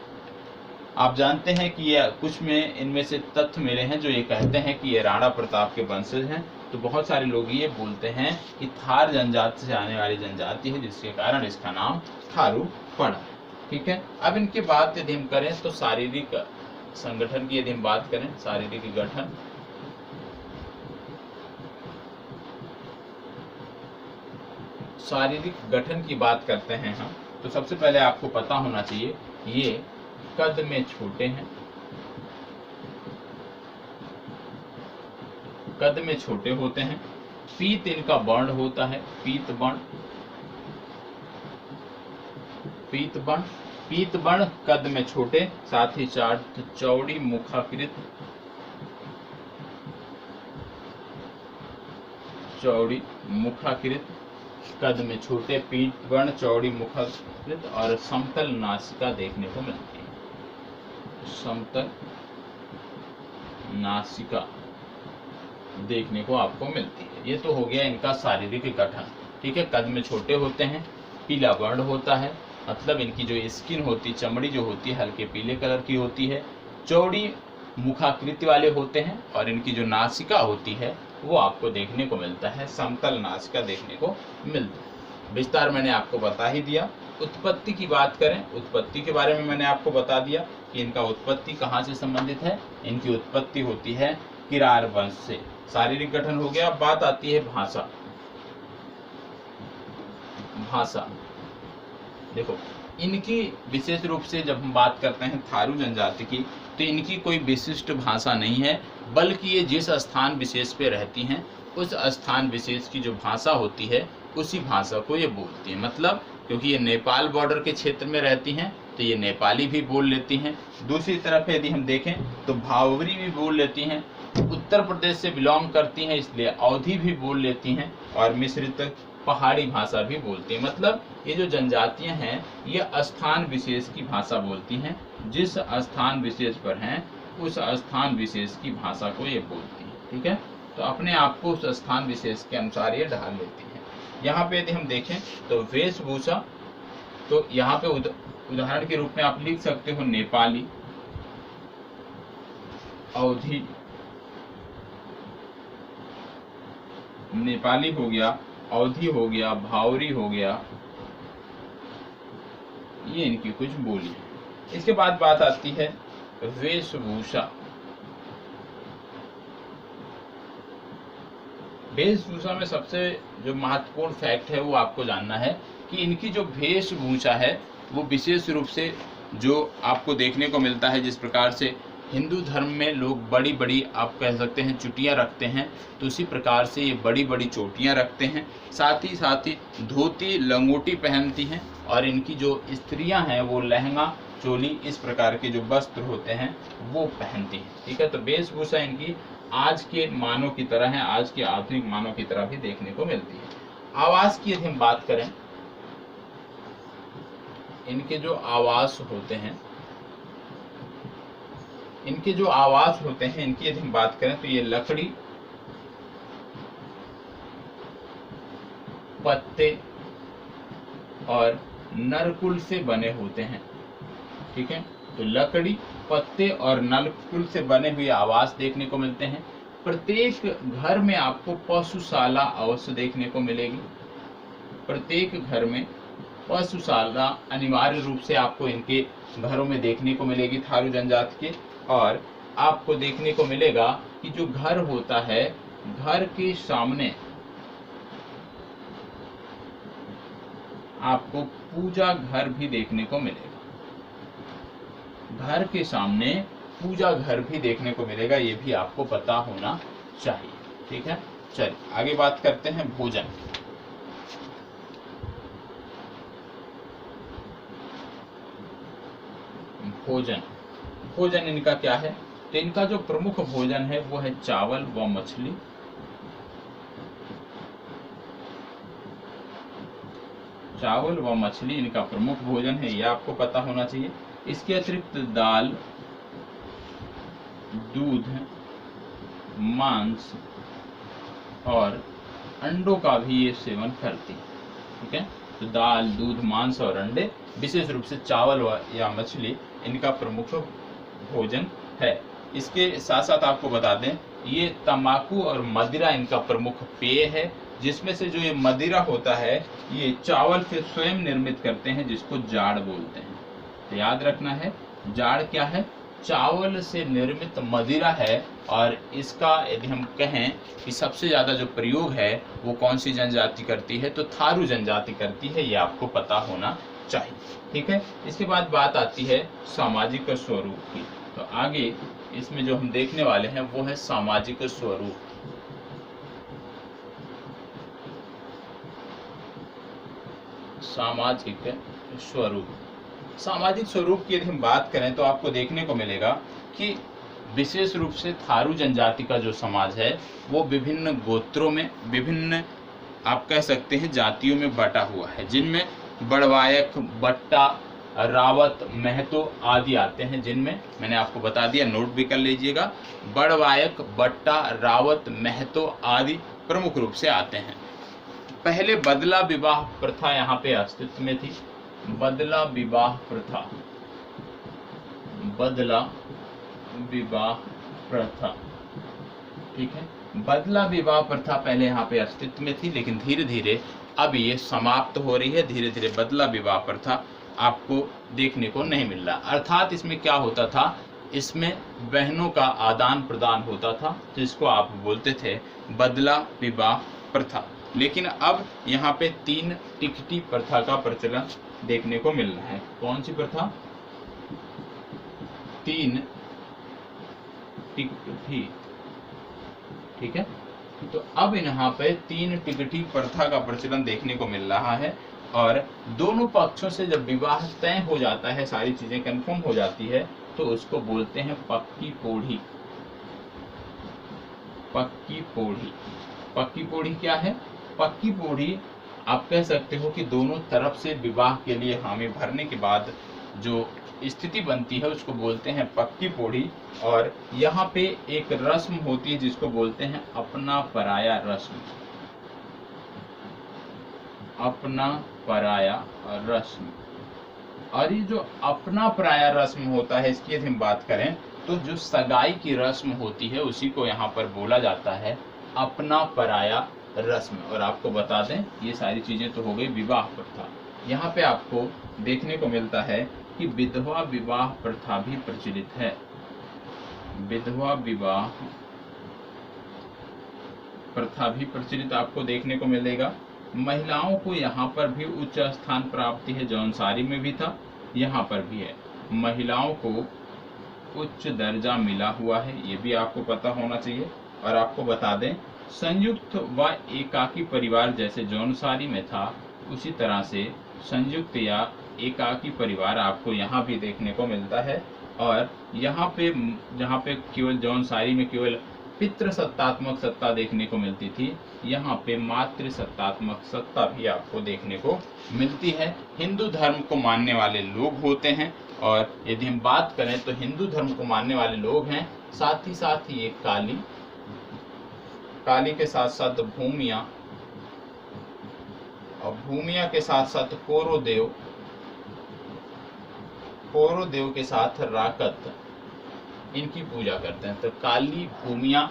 Speaker 1: आप जानते हैं कि ये कुछ में इनमें से तथ्य मिले हैं जो ये कहते हैं कि ये राणा प्रताप के वंशज हैं। तो बहुत सारे लोग ये बोलते हैं कि थार जनजाति से आने वाली जनजाति है, जिसके कारण इसका नाम थारू पड़ा। ठीक है, अब इनकी बात यदि हम करें तो शारीरिक संगठन की यदि हम बात करें, शारीरिक गठन, शारीरिक गठन की बात करते हैं हम, तो सबसे पहले आपको पता होना चाहिए ये कद में छोटे हैं, कद में छोटे होते हैं। पीत इनका वर्ण होता है, पीत वर्ण, पीत वर्ण, पीत वर्ण, कद में छोटे, साथ ही साथ चौड़ी मुखाकृत, चौड़ी मुखाकृत, कद में छोटे, पीत वर्ण, चौड़ी मुखाकृत और समतल नासिका देखने को मिलती है। समतल नासिका देखने को आपको मिलती है। ये तो हो गया इनका शारीरिक गठन। ठीक है, कद में छोटे होते हैं, पीला वर्ण होता है, मतलब इनकी जो स्किन होती, चमड़ी जो होती है हल्के पीले कलर की होती है, चौड़ी मुखाकृति वाले होते हैं और इनकी जो नासिका होती है वो आपको देखने को मिलता है, समतल नासिका देखने को मिलता है। विस्तार मैंने आपको बता ही दिया। उत्पत्ति की बात करें, उत्पत्ति के बारे में मैंने आपको बता दिया कि इनका उत्पत्ति कहाँ से संबंधित है। इनकी उत्पत्ति होती है किरार वंश से। शारीरिक गठन हो गया। अब बात आती है भाषा। भाषा देखो, इनकी विशेष रूप से जब हम बात करते हैं थारू जनजाति की, तो इनकी कोई विशिष्ट भाषा नहीं है, बल्कि ये जिस स्थान विशेष पे रहती हैं उस स्थान विशेष की जो भाषा होती है उसी भाषा को ये बोलती है। मतलब क्योंकि ये नेपाल बॉर्डर के क्षेत्र में रहती हैं तो ये नेपाली भी बोल लेती हैं। दूसरी तरफ यदि हम देखें तो भावरी भी बोल लेती हैं। उत्तर प्रदेश से बिलोंग करती हैं इसलिए अवधी भी बोल लेती हैं, और मिश्रित पहाड़ी भाषा भी बोलती हैं। मतलब ये जो जनजातियां हैं ये स्थान विशेष की भाषा बोलती हैं। जिस स्थान विशेष पर हैं उस स्थान विशेष की भाषा को ये बोलती हैं। ठीक है, तो अपने आप को उस स्थान विशेष के अनुसार ये ढाल लेती हैं। यहाँ पे यदि हम देखें तो वेशभूषा, तो यहाँ पे उदाहरण के रूप में आप लिख सकते हो नेपाली, अवधी, नेपाली हो गया, अवधी हो गया, भावरी हो गया, ये इनकी कुछ बोली है। इसके बाद बात आती है वेशभूषा। वेशभूषा में सबसे जो महत्वपूर्ण फैक्ट है वो आपको जानना है कि इनकी जो वेशभूषा है वो विशेष रूप से जो आपको देखने को मिलता है, जिस प्रकार से हिंदू धर्म में लोग बड़ी बड़ी आप कह सकते हैं चुटियां रखते हैं, तो उसी प्रकार से ये बड़ी बड़ी चोटियां रखते हैं। साथ ही धोती लंगोटी पहनती हैं, और इनकी जो स्त्रियां हैं वो लहंगा चोली इस प्रकार के जो वस्त्र होते हैं वो पहनती हैं। ठीक है, तो वेशभूषा इनकी आज के मानव की तरह है, आज के आधुनिक मानव की तरह भी देखने को मिलती है। आवास की यदि हम बात करें, इनके जो आवास होते हैं, इनके जो आवास होते हैं इनकी यदि हम बात करें तो ये लकड़ी, पत्ते और नरकुल से बने होते हैं। ठीक है, तो लकड़ी, पत्ते और नरकुल से बने हुए आवास देखने को मिलते हैं। प्रत्येक घर में आपको पशुशाला अवश्य देखने को मिलेगी। प्रत्येक घर में पशुशाला अनिवार्य रूप से आपको इनके घरों में देखने को मिलेगी थारू जनजाति के। और आपको देखने को मिलेगा कि जो घर होता है, घर के सामने आपको पूजा घर भी देखने को मिलेगा। घर के सामने पूजा घर भी देखने को मिलेगा, ये भी आपको पता होना चाहिए। ठीक है, चलिए आगे बात करते हैं भोजन। भोजन, भोजन इनका क्या है? तो इनका जो प्रमुख भोजन है वो है चावल व मछली। चावल व मछली इनका प्रमुख भोजन है, यह आपको पता होना चाहिए। इसके अतिरिक्त दाल, दूध, मांस और अंडों का भी ये सेवन करती है। ठीक है, तो दाल, दूध, मांस और अंडे, विशेष रूप से चावल या मछली इनका प्रमुख भोजन है। इसके साथ साथ आपको बता दें ये तंबाकू और मदिरा इनका प्रमुख पेय है, जिसमें से जो ये मदिरा होता है ये चावल से स्वयं निर्मित करते हैं, जिसको जाड़ बोलते हैं। तो याद रखना है, जाड़ क्या है? चावल से निर्मित मदिरा है। और इसका यदि हम कहें कि सबसे ज़्यादा जो प्रयोग है वो कौन सी जनजाति करती है, तो थारू जनजाति करती है, ये आपको पता होना चाहिए। ठीक है, इसके बाद बात आती है सामाजिक स्वरूप की। तो आगे इसमें जो हम देखने वाले हैं वो है सामाजिक स्वरूप। सामाजिक स्वरूप, सामाजिक स्वरूप की यदि हम बात करें तो आपको देखने को मिलेगा कि विशेष रूप से थारू जनजाति का जो समाज है वो विभिन्न गोत्रों में, विभिन्न आप कह सकते हैं जातियों में बटा हुआ है, जिनमें बड़वायक, बट्टा, रावत, महतो आदि आते हैं, जिनमें मैंने आपको बता दिया, नोट भी कर लीजिएगा। बड़वायक, बट्टा, रावत, महतो आदि प्रमुख रूप से आते हैं। पहले बदला विवाह प्रथा यहाँ पे अस्तित्व में थी। बदला विवाह प्रथा, बदला विवाह प्रथा, ठीक है, बदला विवाह प्रथा पहले यहाँ पे अस्तित्व में थी, लेकिन धीरे धीरे अब ये समाप्त हो रही है। धीरे धीरे बदला विवाह प्रथा आपको देखने को नहीं मिल रहा। अर्थात इसमें क्या होता था, इसमें बहनों का आदान प्रदान होता था, जिसको आप बोलते थे बदला विवाह प्रथा। लेकिन अब यहाँ पे 3 टिकटी प्रथा का प्रचलन देखने को मिल रहा है। कौन सी प्रथा? 3 टिकटी, ठीक है। तो अब यहाँ पे 3 टिकटी प्रथा का प्रचलन देखने को मिल रहा है, और दोनों पक्षों से जब विवाह तय हो जाता है, सारी चीजें कंफर्म हो जाती है, तो उसको बोलते हैं पक्की पोढ़ी। पक्की पोढ़ी। पक्की पोढ़ी क्या है? पक्की पोढ़ी आप कह सकते हो कि दोनों तरफ से विवाह के लिए हामी भरने के बाद जो स्थिति बनती है उसको बोलते हैं पक्की पोढ़ी। और यहाँ पे एक रस्म होती है जिसको बोलते हैं अपना पराया रस्म। अपना पराया रस्म। और ये जो अपना पराया रस्म होता है, इसकी यदि हम बात करें तो जो सगाई की रस्म होती है उसी को यहाँ पर बोला जाता है अपना पराया रस्म। और आपको बता दें, ये सारी चीजें तो हो गई विवाह प्रथा। यहाँ पे आपको देखने को मिलता है कि विधवा विवाह प्रथा भी प्रचलित है। विधवा विवाह प्रथा भी प्रचलित आपको देखने को मिलेगा। महिलाओं को यहाँ पर भी उच्च स्थान प्राप्ति है, जौनसारी में भी था, यहाँ पर भी है। महिलाओं को उच्च दर्जा मिला हुआ है, ये भी आपको पता होना चाहिए। और आपको बता दें, संयुक्त व एकाकी परिवार जैसे जौनसारी में था, उसी तरह से संयुक्त या एकाकी परिवार आपको यहाँ भी देखने को मिलता है। और यहाँ पे जहाँ पे केवल जौनसारी में केवल पितृ सत्तात्मक सत्ता देखने को मिलती थी, यहाँ पे मातृ सत्तात्मक सत्ता भी आपको देखने को मिलती है। हिंदू धर्म को मानने वाले लोग होते हैं, और यदि हम बात करें तो हिंदू धर्म को मानने वाले लोग हैं। साथ ही एक काली के साथ साथ भूमिया, और भूमिया के साथ साथ कोरोदेव के साथ राकत, इनकी पूजा करते हैं। तो काली, भूमिया,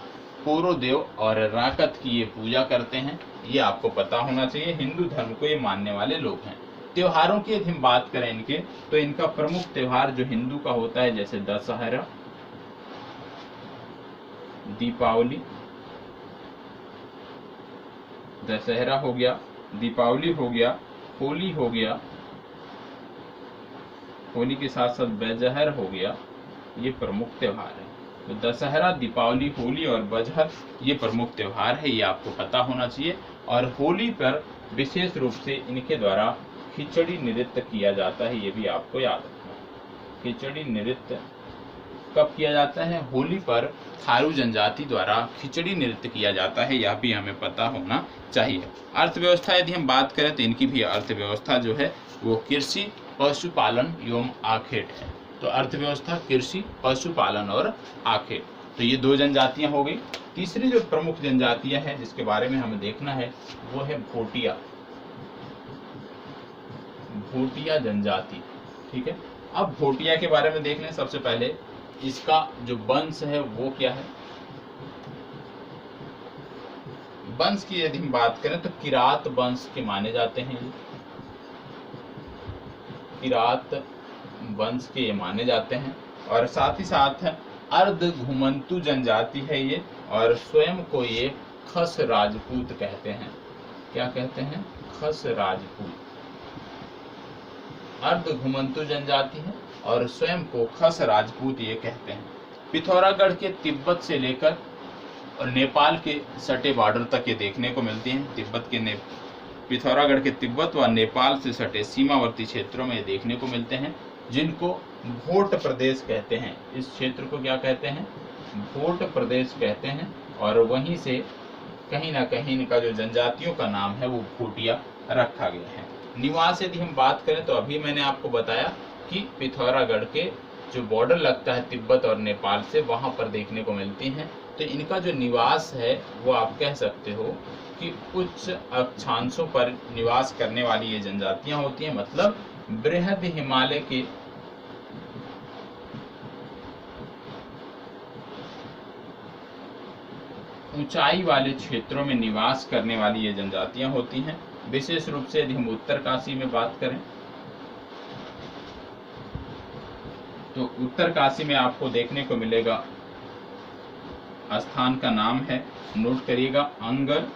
Speaker 1: कोरोदेव और राकत की ये पूजा करते हैं, ये आपको पता होना चाहिए। हिंदू धर्म को ये मानने वाले लोग हैं। त्योहारों की यदि हम बात करें इनके, तो इनका प्रमुख त्योहार जो हिंदू का होता है, जैसे दशहरा, दीपावली, दशहरा हो गया, दीपावली हो गया, होली हो गया, होली के साथ साथ बजहर हो गया, ये प्रमुख त्योहार है। तो दशहरा, दीपावली, होली और बजहर ये प्रमुख त्योहार है, ये आपको पता होना चाहिए। और होली पर विशेष रूप से इनके द्वारा खिचड़ी नृत्य किया जाता है, ये भी आपको याद रखना। खिचड़ी नृत्य कब किया जाता है? होली पर थारू जनजाति द्वारा खिचड़ी नृत्य किया जाता है, यह भी हमें पता होना चाहिए। अर्थव्यवस्था यदि हम बात करें तो इनकी भी अर्थव्यवस्था जो है वो कृषि, पशुपालन एवं आखेट है। तो अर्थव्यवस्था कृषि, पशुपालन और आखेट, तो ये 2 जनजातियां हो गई। तीसरी जो प्रमुख जनजातियां हैं जिसके बारे में हमें देखना है वो है भोटिया। भोटिया जनजाति, ठीक है। अब भोटिया के बारे में देख लें। सबसे पहले इसका जो वंश है वो क्या है? वंश की यदि हम बात करें तो किरात वंश के माने जाते हैं। ये किरात वंश के ये माने जाते हैं। और साथ ही साथ अर्ध घुमंतु जनजाति है ये, और स्वयं को ये खस राजपूत कहते हैं। क्या कहते हैं? खस राजपूत। अर्ध घुमंतु जनजाति है और स्वयं को खस राजपूत ये कहते हैं। पिथौरागढ़ के तिब्बत से लेकर और नेपाल के सटे बॉर्डर तक ये देखने को मिलती हैं। पिथौरागढ़ के तिब्बत व नेपाल से सटे सीमावर्ती क्षेत्रों में देखने को मिलते हैं, जिनको भोट प्रदेश कहते हैं। इस क्षेत्र को क्या कहते हैं? भोट प्रदेश कहते हैं। और वहीं से कहीं ना कहीं इनका जो जनजातियों का नाम है वो भोटिया रखा गया है। निवास यदि हम बात करें तो अभी मैंने आपको बताया कि पिथौरागढ़ के जो बॉर्डर लगता है तिब्बत और नेपाल से, वहां पर देखने को मिलती हैं। तो इनका जो निवास है वो आप कह सकते हो कि उच्च अक्षांशों पर निवास करने वाली ये जनजातियां होती हैं। मतलब बृहद हिमालय के ऊंचाई वाले क्षेत्रों में निवास करने वाली ये जनजातियां होती हैं। विशेष रूप से यदि हम उत्तरकाशी में बात करें तो उत्तरकाशी में आपको देखने को मिलेगा, स्थान का नाम है, नोट करिएगा, अंगर।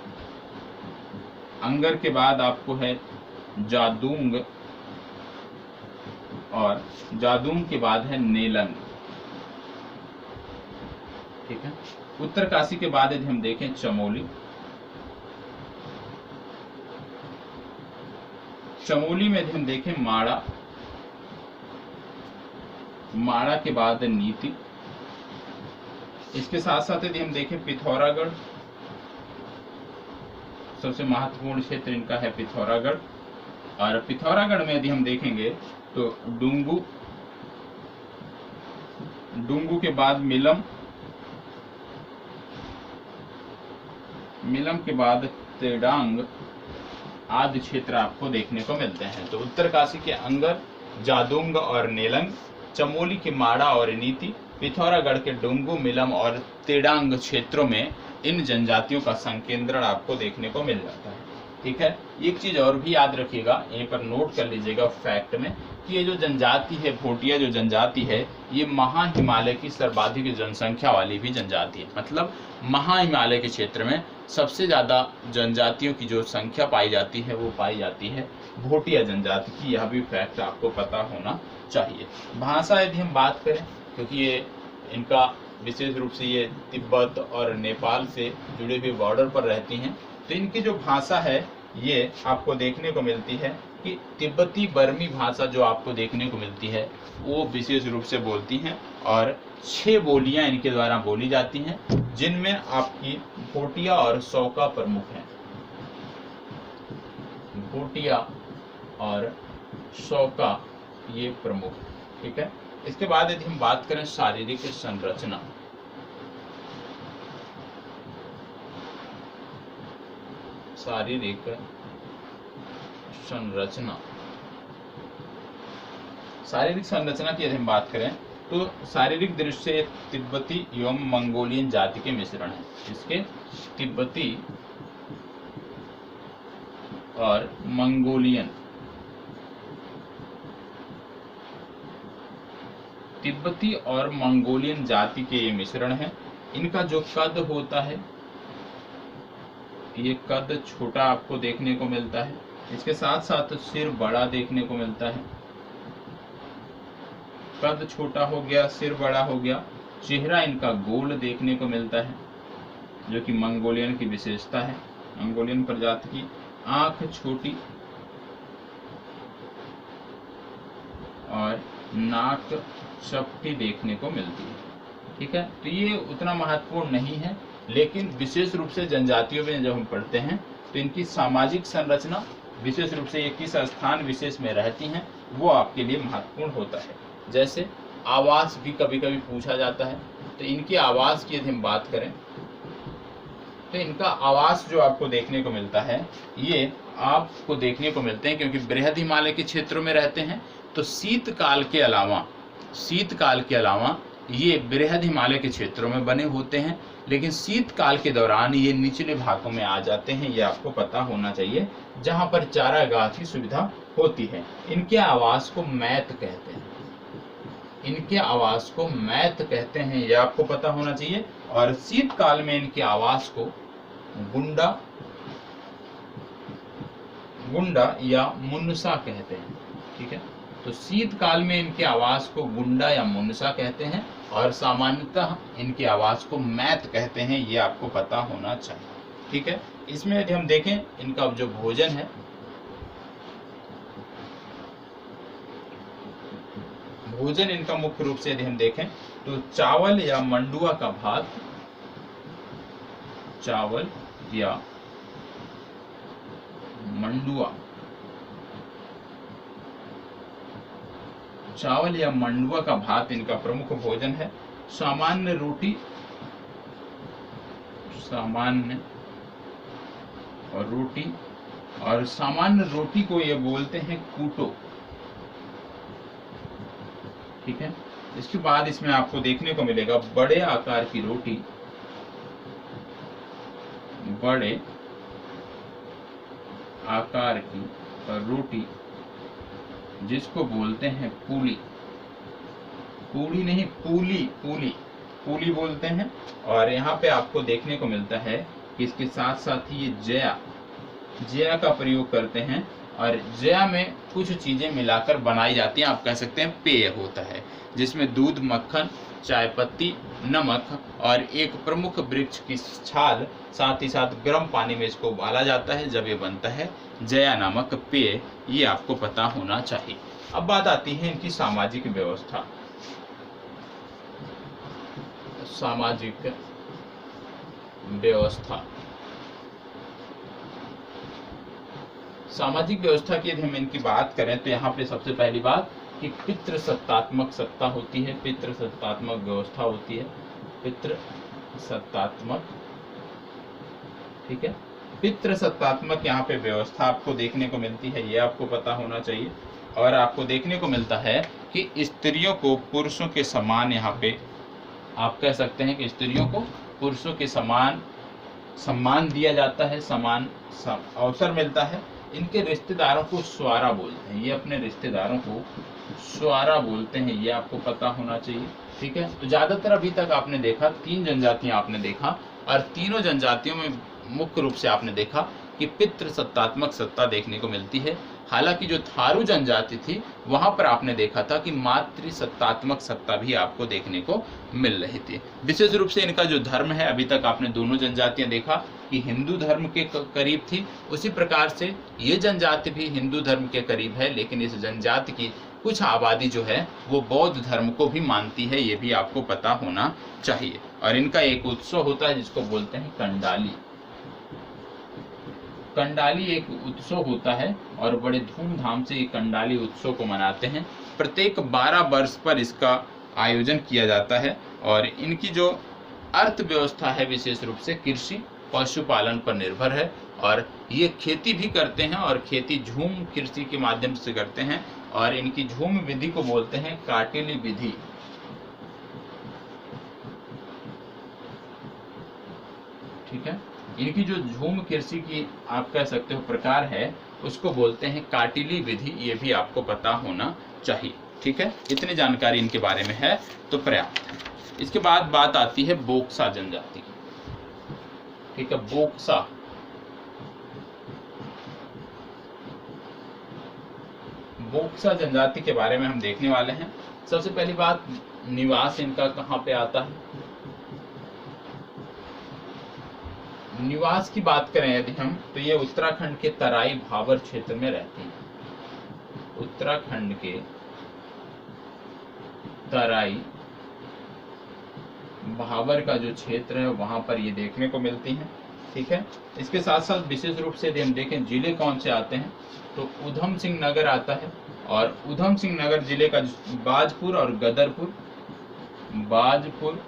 Speaker 1: अंगर के बाद आपको है जादूंग, और जादूंग के बाद है नेलंग। ठीक है। उत्तरकाशी के बाद यदि हम देखें चमोली, चमोली में यदि हम देखें माड़ा, माड़ा के बाद नीति। इसके साथ साथ यदि हम देखें पिथौरागढ़, सबसे महत्वपूर्ण क्षेत्र इनका है पिथौरागढ़। और पिथौरागढ़ में यदि हम देखेंगे तो डुंगू, डुंगू के बाद मिलम, मिलम के बाद तेडांग आदि क्षेत्र आपको देखने को मिलते हैं। तो उत्तरकाशी के अंगर, जादूंग और नेलंग, चमोली के माड़ा और नीति, पिथौरागढ़ के डुंगू, मिलम और तेडांग क्षेत्रों में इन जनजातियों का संकेंद्रण आपको देखने को मिल जाता है। ठीक है। एक चीज और भी याद रखिएगा, यहीं पर नोट कर लीजिएगा फैक्ट में, कि ये जो जनजाति है, भोटिया जो जनजाति है, ये महाहिमालय की सर्वाधिक जनसंख्या वाली भी जनजाति है। मतलब महाहिमालय के क्षेत्र में सबसे ज्यादा जनजातियों की जो संख्या पाई जाती है वो पाई जाती है भोटिया जनजाति की। यह भी फैक्ट आपको पता होना चाहिए। भाषा यदि हम बात करें, क्योंकि ये इनका विशेष रूप से ये तिब्बत और नेपाल से जुड़े हुए बॉर्डर पर रहती हैं, तो इनकी जो भाषा है ये आपको देखने को मिलती है कि तिब्बती बर्मी भाषा जो आपको देखने को मिलती है वो विशेष रूप से बोलती हैं। और 6 बोलियां इनके द्वारा बोली जाती हैं, जिनमें आपकी भोटिया और शौका प्रमुख हैं। भोटिया और शौका ये प्रमुख। ठीक है। इसके बाद यदि हम बात करें शारीरिक संरचना, शारीरिक संरचना, शारीरिक संरचना की यदि हम बात करें तो शारीरिक दृष्टि से तिब्बती एवं मंगोलियन जाति के मिश्रण है। इसके तिब्बती और मंगोलियन, तिब्बती और मंगोलियन जाति के ये मिश्रण है। इनका जो कद होता है, ये कद छोटा आपको देखने को मिलता है। इसके साथ साथ सिर बड़ा देखने को मिलता है। कद छोटा हो गया, सिर बड़ा हो गया। चेहरा इनका गोल देखने को मिलता है, जो कि मंगोलियन की विशेषता है, मंगोलियन प्रजाति की। आंख छोटी और नाक चपटी देखने को मिलती है। ठीक है। तो ये उतना महत्वपूर्ण नहीं है, लेकिन विशेष रूप से जनजातियों में जब हम पढ़ते हैं तो इनकी सामाजिक संरचना, विशेष रूप से ये किस स्थान विशेष में रहती हैं, वो आपके लिए महत्वपूर्ण होता है। जैसे आवास भी कभी कभी पूछा जाता है, तो इनके आवास की यदि हम बात करें तो इनका आवास जो आपको देखने को मिलता है, ये आपको देखने को मिलते हैं क्योंकि बृहद हिमालय के क्षेत्रों में रहते हैं, तो शीतकाल के अलावा ये बृहद हिमालय के क्षेत्रों में बने होते हैं, लेकिन शीतकाल के दौरान ये निचले भागों में आ जाते हैं। ये आपको पता होना चाहिए, जहां पर चारागाह की सुविधा होती है। इनके आवास को मैत कहते हैं, इनके आवास को मैत कहते हैं, ये आपको पता होना चाहिए। और शीतकाल में इनके आवास को गुंडा या मुनसा कहते हैं। ठीक है। तो शीतकाल में इनके आवास को गुंडा या मुनसा कहते हैं, और सामान्यतः इनके आवास को मैत कहते हैं। ये आपको पता होना चाहिए। ठीक है। इसमें यदि हम देखें इनका जो भोजन है, भोजन इनका मुख्य रूप से यदि हम देखें तो चावल या मंडुआ का भात, चावल या मंडुआ, चावल या मंडुआ का भात इनका प्रमुख भोजन है। सामान्य रोटी, सामान्य और रोटी, और सामान्य रोटी को ये बोलते हैं कूटो। ठीक है। इसके बाद इसमें आपको देखने को मिलेगा बड़े आकार की रोटी, बड़े आकार की रोटी जिसको बोलते हैं पूली, पूड़ी नहीं पूली, पूली, पूली बोलते हैं। और यहाँ पे आपको देखने को मिलता है कि इसके साथ साथ ही ये जया, जया का प्रयोग करते हैं और जया में कुछ चीजें मिलाकर बनाई जाती हैं, आप कह सकते हैं पेय होता है, जिसमें दूध, मक्खन, चाय पत्ती, नमक और एक प्रमुख वृक्ष की छाल, साथ ही साथ गर्म पानी में इसको उबाला जाता है। जब ये बनता है जया नामक पेय, ये आपको पता होना चाहिए। अब बात आती है इनकी सामाजिक व्यवस्था। सामाजिक व्यवस्था, सामाजिक व्यवस्था की यदि हम इनकी बात करें तो यहाँ पे सबसे पहली बात कि पितृसत्तात्मक सत्ता होती है, पितृसत्तात्मक व्यवस्था होती है, पितृसत्तात्मक, ठीक है, पितृसत्तात्मक यहाँ पे व्यवस्था आपको देखने को मिलती है, ये आपको पता होना चाहिए। और आपको देखने को मिलता है कि स्त्रियों को पुरुषों के समान, यहाँ पे आप कह सकते हैं कि स्त्रियों को पुरुषों के समान सम्मान दिया जाता है, समान अवसर मिलता है। इनके रिश्तेदारों को स्वारा बोलते हैं, ये अपने रिश्तेदारों को स्वारा बोलते हैं, ये आपको पता होना चाहिए, ठीक है। तो ज्यादातर अभी तक आपने देखा 3 जनजातियां आपने देखा, और तीनों जनजातियों में मुख्य रूप से आपने देखा कि पितृसत्तात्मक सत्ता देखने को मिलती है। हालांकि जो थारू जनजाति थी वहां पर आपने देखा था कि मातृसत्तात्मक सत्ता भी आपको देखने को मिल रही थी। विशेष रूप से इनका जो धर्म है, अभी तक आपने दोनों जनजातियां देखा कि हिंदू धर्म के करीब थी, उसी प्रकार से ये जनजाति भी हिंदू धर्म के करीब है, लेकिन इस जनजाति की कुछ आबादी जो है वो बौद्ध धर्म को भी मानती है, ये भी आपको पता होना चाहिए। और इनका एक उत्सव होता है जिसको बोलते हैं कंडाली। कंडाली एक उत्सव होता है और बड़े धूमधाम से ये कंडाली उत्सव को मनाते हैं। प्रत्येक 12 वर्ष पर इसका आयोजन किया जाता है। और इनकी जो अर्थव्यवस्था है विशेष रूप से कृषि पशुपालन पर निर्भर है, और ये खेती भी करते हैं, और खेती झूम कृषि के माध्यम से करते हैं। और इनकी झूम विधि को बोलते हैं काटिली विधि, ठीक है। इनकी जो झूम कृषि की आप कह सकते हो प्रकार है, उसको बोलते हैं काटिली विधि, ये भी आपको पता होना चाहिए, ठीक है। इतनी जानकारी इनके बारे में है तो पर्याप्त है। इसके बाद बात आती है बोक्सा जनजाति, ठीक है। बोक्सा, बोक्सा जनजाति के बारे में हम देखने वाले हैं। सबसे पहली बात, निवास इनका कहाँ पे आता है। निवास की बात करें यदि हम, तो ये उत्तराखंड के तराई भाबर क्षेत्र में रहती हैं। उत्तराखंड के तराई भाबर का जो क्षेत्र है वहां पर ये देखने को मिलती हैं, ठीक है। इसके साथ साथ विशेष रूप से यदि हम देखें जिले कौन से आते हैं, तो ऊधम सिंह नगर आता है। और ऊधम सिंह नगर जिले का बाजपुर और गदरपुर, बाजपुर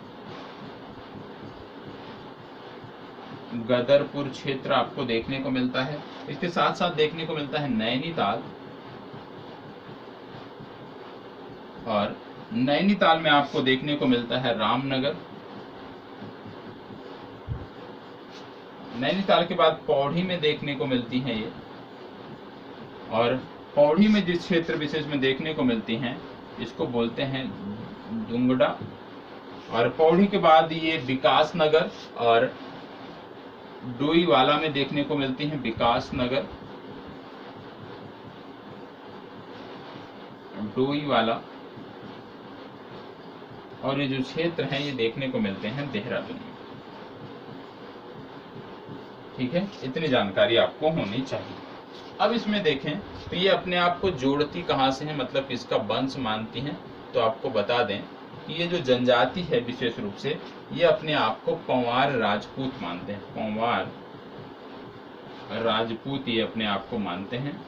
Speaker 1: गदरपुर क्षेत्र आपको देखने को मिलता है। इसके साथ साथ देखने को मिलता है नैनीताल, और नैनीताल में आपको देखने को मिलता है रामनगर। नैनीताल के बाद पौड़ी में देखने को मिलती हैं ये, और पौड़ी में जिस क्षेत्र विशेष में देखने को मिलती हैं इसको बोलते हैं दुंगड़ा। और पौड़ी के बाद ये विकास नगर और डोईवाला में देखने को मिलती हैं विकास नगर, डोईवाला। और ये जो क्षेत्र हैं ये देखने को मिलते हैं देहरादून में, ठीक है। इतनी जानकारी आपको होनी चाहिए। अब इसमें देखें तो ये अपने आप को जोड़ती कहाँ से है, मतलब किसका वंश मानती हैं, तो आपको बता दें कि ये जो जनजाति है विशेष रूप से ये अपने आप को पंवार राजपूत मानते हैं। पंवार राजपूत ये अपने आप को मानते हैं,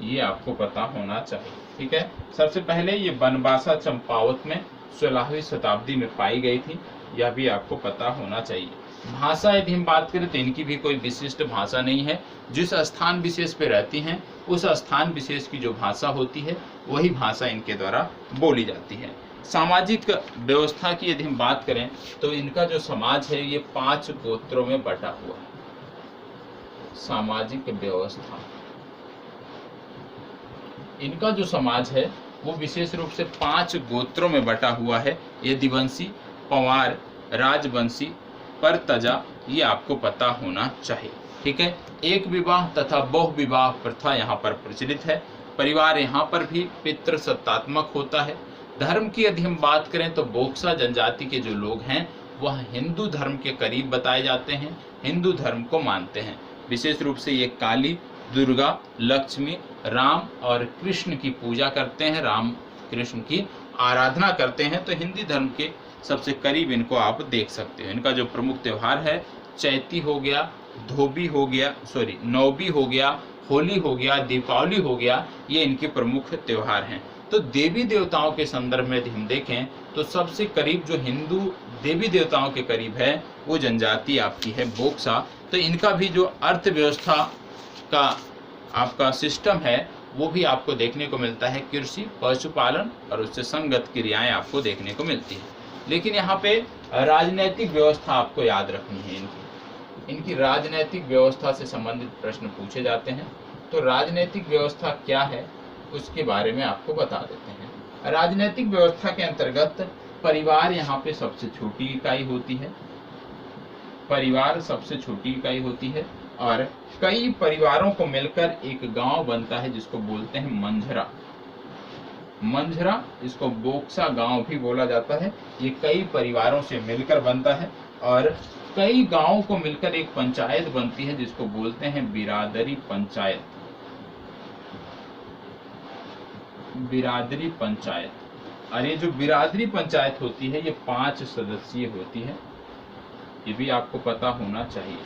Speaker 1: ये आपको पता होना चाहिए, ठीक है। सबसे पहले ये बनवासा चंपावत में 16वीं शताब्दी में पाई गई थी, यह भी आपको पता होना चाहिए। भाषा यदि हम बात करें तो इनकी भी कोई विशिष्ट भाषा नहीं है। जिस स्थान विशेष पे रहती हैं उस स्थान विशेष की जो भाषा होती है वही भाषा इनके द्वारा बोली जाती है। सामाजिक व्यवस्था की यदि हम बात करें तो इनका जो समाज है ये 5 गोत्रों में बटा हुआ है। सामाजिक व्यवस्था। इनका जो समाज है वो विशेष रूप से 5 गोत्रों में बटा हुआ है। यदुवंशी, पंवार, राजवंशी, परतजा, ये आपको पता होना चाहिए। ठीक है। एक विवाह तथा बहु विवाह प्रथा यहाँ पर प्रचलित है। परिवार यहाँ पर भी पितृसत्तात्मक होता है। धर्म की यदि हम बात करें तो बोक्सा जनजाति के जो लोग हैं वह हिंदू धर्म के करीब बताए जाते हैं, हिंदू धर्म को मानते हैं। विशेष रूप से ये काली, दुर्गा, लक्ष्मी, राम और कृष्ण की पूजा करते हैं, राम कृष्ण की आराधना करते हैं। तो हिंदी धर्म के सबसे करीब इनको आप देख सकते हो। इनका जो प्रमुख त्यौहार है चैती हो गया, धोबी हो गया, नौबी हो गया, होली हो गया, दीपावली हो गया, ये इनके प्रमुख त्यौहार हैं। तो देवी देवताओं के संदर्भ में यदि हम देखें तो सबसे करीब जो हिंदू देवी देवताओं के करीब है वो जनजाति आपकी है बोक्सा। तो इनका भी जो अर्थव्यवस्था का आपका सिस्टम है वो भी आपको देखने को मिलता है, कृषि, पशुपालन और उससे संगत क्रियाएं आपको देखने को मिलती है। लेकिन यहाँ पे राजनैतिक व्यवस्था आपको याद रखनी है। इनकी राजनैतिक व्यवस्था से संबंधित प्रश्न पूछे जाते हैं। तो राजनैतिक व्यवस्था क्या है उसके बारे में आपको बता देते हैं। राजनैतिक व्यवस्था के अंतर्गत परिवार यहाँ पे सबसे छोटी इकाई होती है। परिवार सबसे छोटी इकाई होती है और कई परिवारों को मिलकर एक गांव बनता है जिसको बोलते हैं मंझरा। मंझरा, इसको बोक्सा गांव भी बोला जाता है। ये कई परिवारों से मिलकर बनता है और कई गांवों को मिलकर एक पंचायत बनती है जिसको बोलते हैं बिरादरी पंचायत। बिरादरी पंचायत। और ये जो बिरादरी पंचायत होती है ये 5 सदस्यीय होती है, ये भी आपको पता होना चाहिए।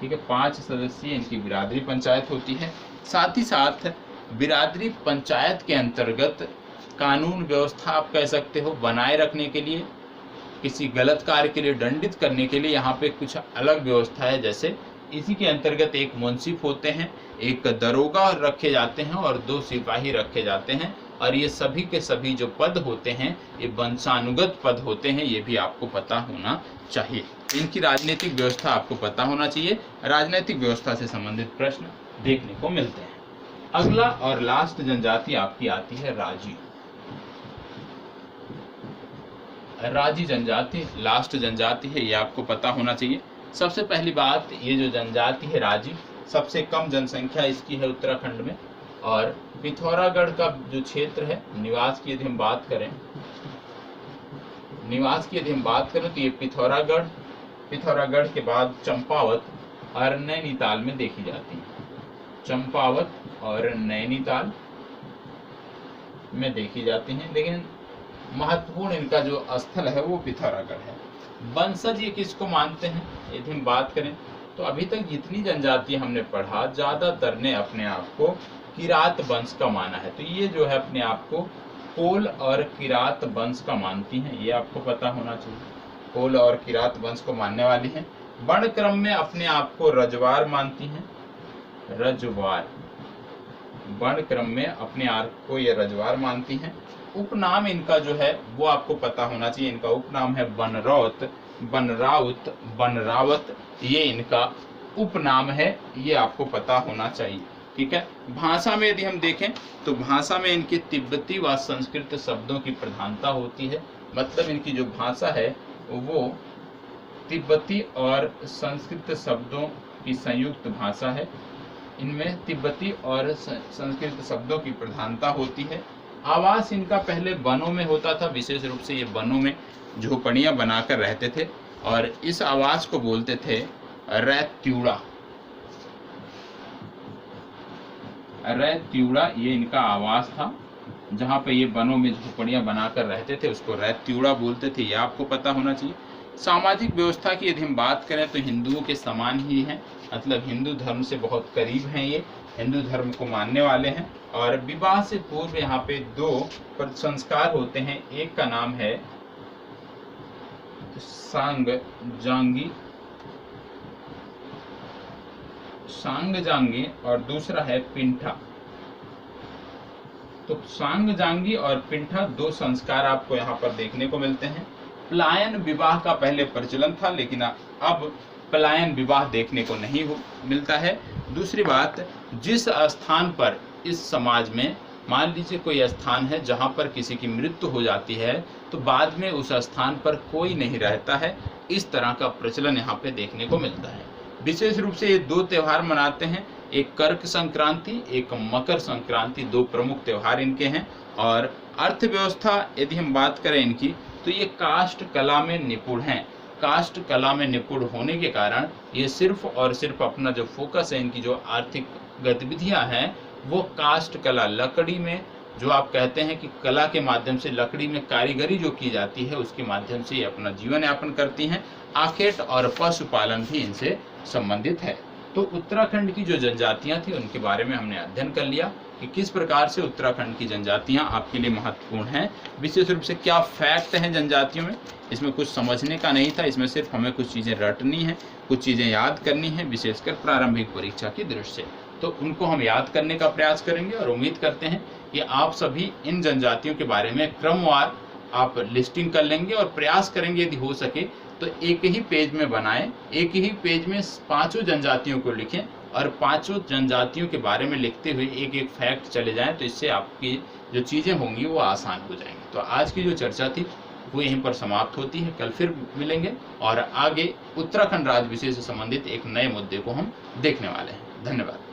Speaker 1: ठीक है, 5 सदस्यीय इनकी बिरादरी पंचायत होती है। साथ ही साथ बिरादरी पंचायत के अंतर्गत कानून व्यवस्था आप कह सकते हो बनाए रखने के लिए, किसी गलत कार्य के लिए दंडित करने के लिए यहाँ पे कुछ अलग व्यवस्था है। जैसे इसी के अंतर्गत एक मुंसिफ होते हैं, एक दरोगा रखे जाते हैं और 2 सिपाही रखे जाते हैं। और ये सभी के सभी जो पद होते हैं ये वंशानुगत पद होते हैं, ये भी आपको पता होना चाहिए। इनकी राजनीतिक व्यवस्था आपको पता होना चाहिए। राजनीतिक व्यवस्था से संबंधित प्रश्न देखने को मिलते हैं। अगला और लास्ट जनजाति आपकी आती है राजी। राजी जनजाति लास्ट जनजाति है, ये आपको पता होना चाहिए। सबसे पहली बात, ये जो जनजाति है राजी, सबसे कम जनसंख्या इसकी है उत्तराखंड में। और पिथौरागढ़ का जो क्षेत्र है, निवास की यदि हम बात करें तो ये पिथौरागढ़ के बाद चंपावत और नैनीताल में देखी जाती है। चंपावत और नैनीताल में देखी जाती हैं, लेकिन महत्वपूर्ण इनका जो स्थल है वो पिथौरागढ़ है। वंशज ये किसको मानते हैं यदि हम बात करें तो अभी तक जितनी जनजातियां हमने पढ़ा ज्यादातर ने अपने आप को किरात वंश का माना है। तो ये जो है अपने आप को कोल और किरात वंश का मानती हैं, ये आपको पता होना चाहिए। कोल और किरात वंश को मानने वाली हैं। वर्ण क्रम में अपने आप को रजवार मानती हैं, रजवार। वर्ण क्रम में अपने आप को ये रजवार मानती हैं। उपनाम इनका जो है वो आपको पता होना चाहिए। इनका उपनाम है बनरौत, बनराउत, बनरावत, ये इनका उपनाम है, ये आपको पता होना चाहिए। ठीक है। भाषा में यदि हम देखें तो भाषा में इनके तिब्बती व संस्कृत शब्दों की प्रधानता होती है। मतलब इनकी जो भाषा है वो तिब्बती और संस्कृत शब्दों की संयुक्त भाषा है। इनमें तिब्बती और संस्कृत शब्दों की प्रधानता होती है। आवास इनका पहले वनों में होता था, विशेष रूप से ये वनों में झोपड़ियां बनाकर रहते थे और इस आवास को बोलते थे रैत्यूड़ा। रैत्यूड़ा ये इनका आवास था, जहाँ पे ये वनों में झोपड़ियां बनाकर रहते थे, उसको रैत्यूड़ा बोलते थे, ये आपको पता होना चाहिए। सामाजिक व्यवस्था की यदि हम बात करें तो हिंदुओं के समान ही हैं, मतलब हिंदू धर्म से बहुत करीब हैं, ये हिंदू धर्म को मानने वाले हैं। और विवाह से पूर्व यहाँ पे 2 संस्कार होते हैं। एक का नाम है सांगजांगी और दूसरा है पिंठा। तो सांगजांगी और पिंठा 2 संस्कार आपको यहाँ पर देखने को मिलते हैं। प्लायन विवाह का पहले प्रचलन था, लेकिन अब पलायन विवाह देखने को नहीं मिलता है। दूसरी बात, जिस स्थान पर इस समाज में मान लीजिए कोई स्थान है जहाँ पर किसी की मृत्यु हो जाती है तो बाद में उस स्थान पर कोई नहीं रहता है, इस तरह का प्रचलन यहाँ पे देखने को मिलता है। विशेष रूप से ये दो त्यौहार मनाते हैं, एक कर्क संक्रांति, एक मकर संक्रांति, दो प्रमुख त्यौहार इनके हैं। और अर्थव्यवस्था यदि हम बात करें इनकी, तो ये काष्ठ कला में निपुण हैं। काष्ठ कला में निपुण होने के कारण ये सिर्फ और सिर्फ अपना जो फोकस है, इनकी जो आर्थिक गतिविधियां हैं वो काष्ठ कला, लकड़ी में जो आप कहते हैं कि कला के माध्यम से लकड़ी में कारीगरी जो की जाती है उसके माध्यम से ये अपना जीवन यापन करती हैं। आखेट और पशुपालन भी इनसे संबंधित है। तो उत्तराखंड की जो जनजातियां थी उनके बारे में हमने अध्ययन कर लिया कि किस प्रकार से उत्तराखंड की जनजातियां आपके लिए महत्वपूर्ण हैं। विशेष रूप से क्या फैक्ट हैं जनजातियों में, इसमें कुछ समझने का नहीं था, इसमें सिर्फ हमें कुछ चीज़ें रटनी है, कुछ चीज़ें याद करनी है, विशेषकर प्रारंभिक परीक्षा की दृष्टि से। तो उनको हम याद करने का प्रयास करेंगे और उम्मीद करते हैं कि आप सभी इन जनजातियों के बारे में क्रमवार आप लिस्टिंग कर लेंगे और प्रयास करेंगे यदि हो सके तो एक ही पेज में बनाएं, एक ही पेज में पांचों जनजातियों को लिखें और पांचों जनजातियों के बारे में लिखते हुए एक एक फैक्ट चले जाएं, तो इससे आपकी जो चीज़ें होंगी वो आसान हो जाएंगी। तो आज की जो चर्चा थी वो यहीं पर समाप्त होती है। कल फिर मिलेंगे और आगे उत्तराखंड राज्य विषय से संबंधित एक नए मुद्दे को हम देखने वाले हैं। धन्यवाद।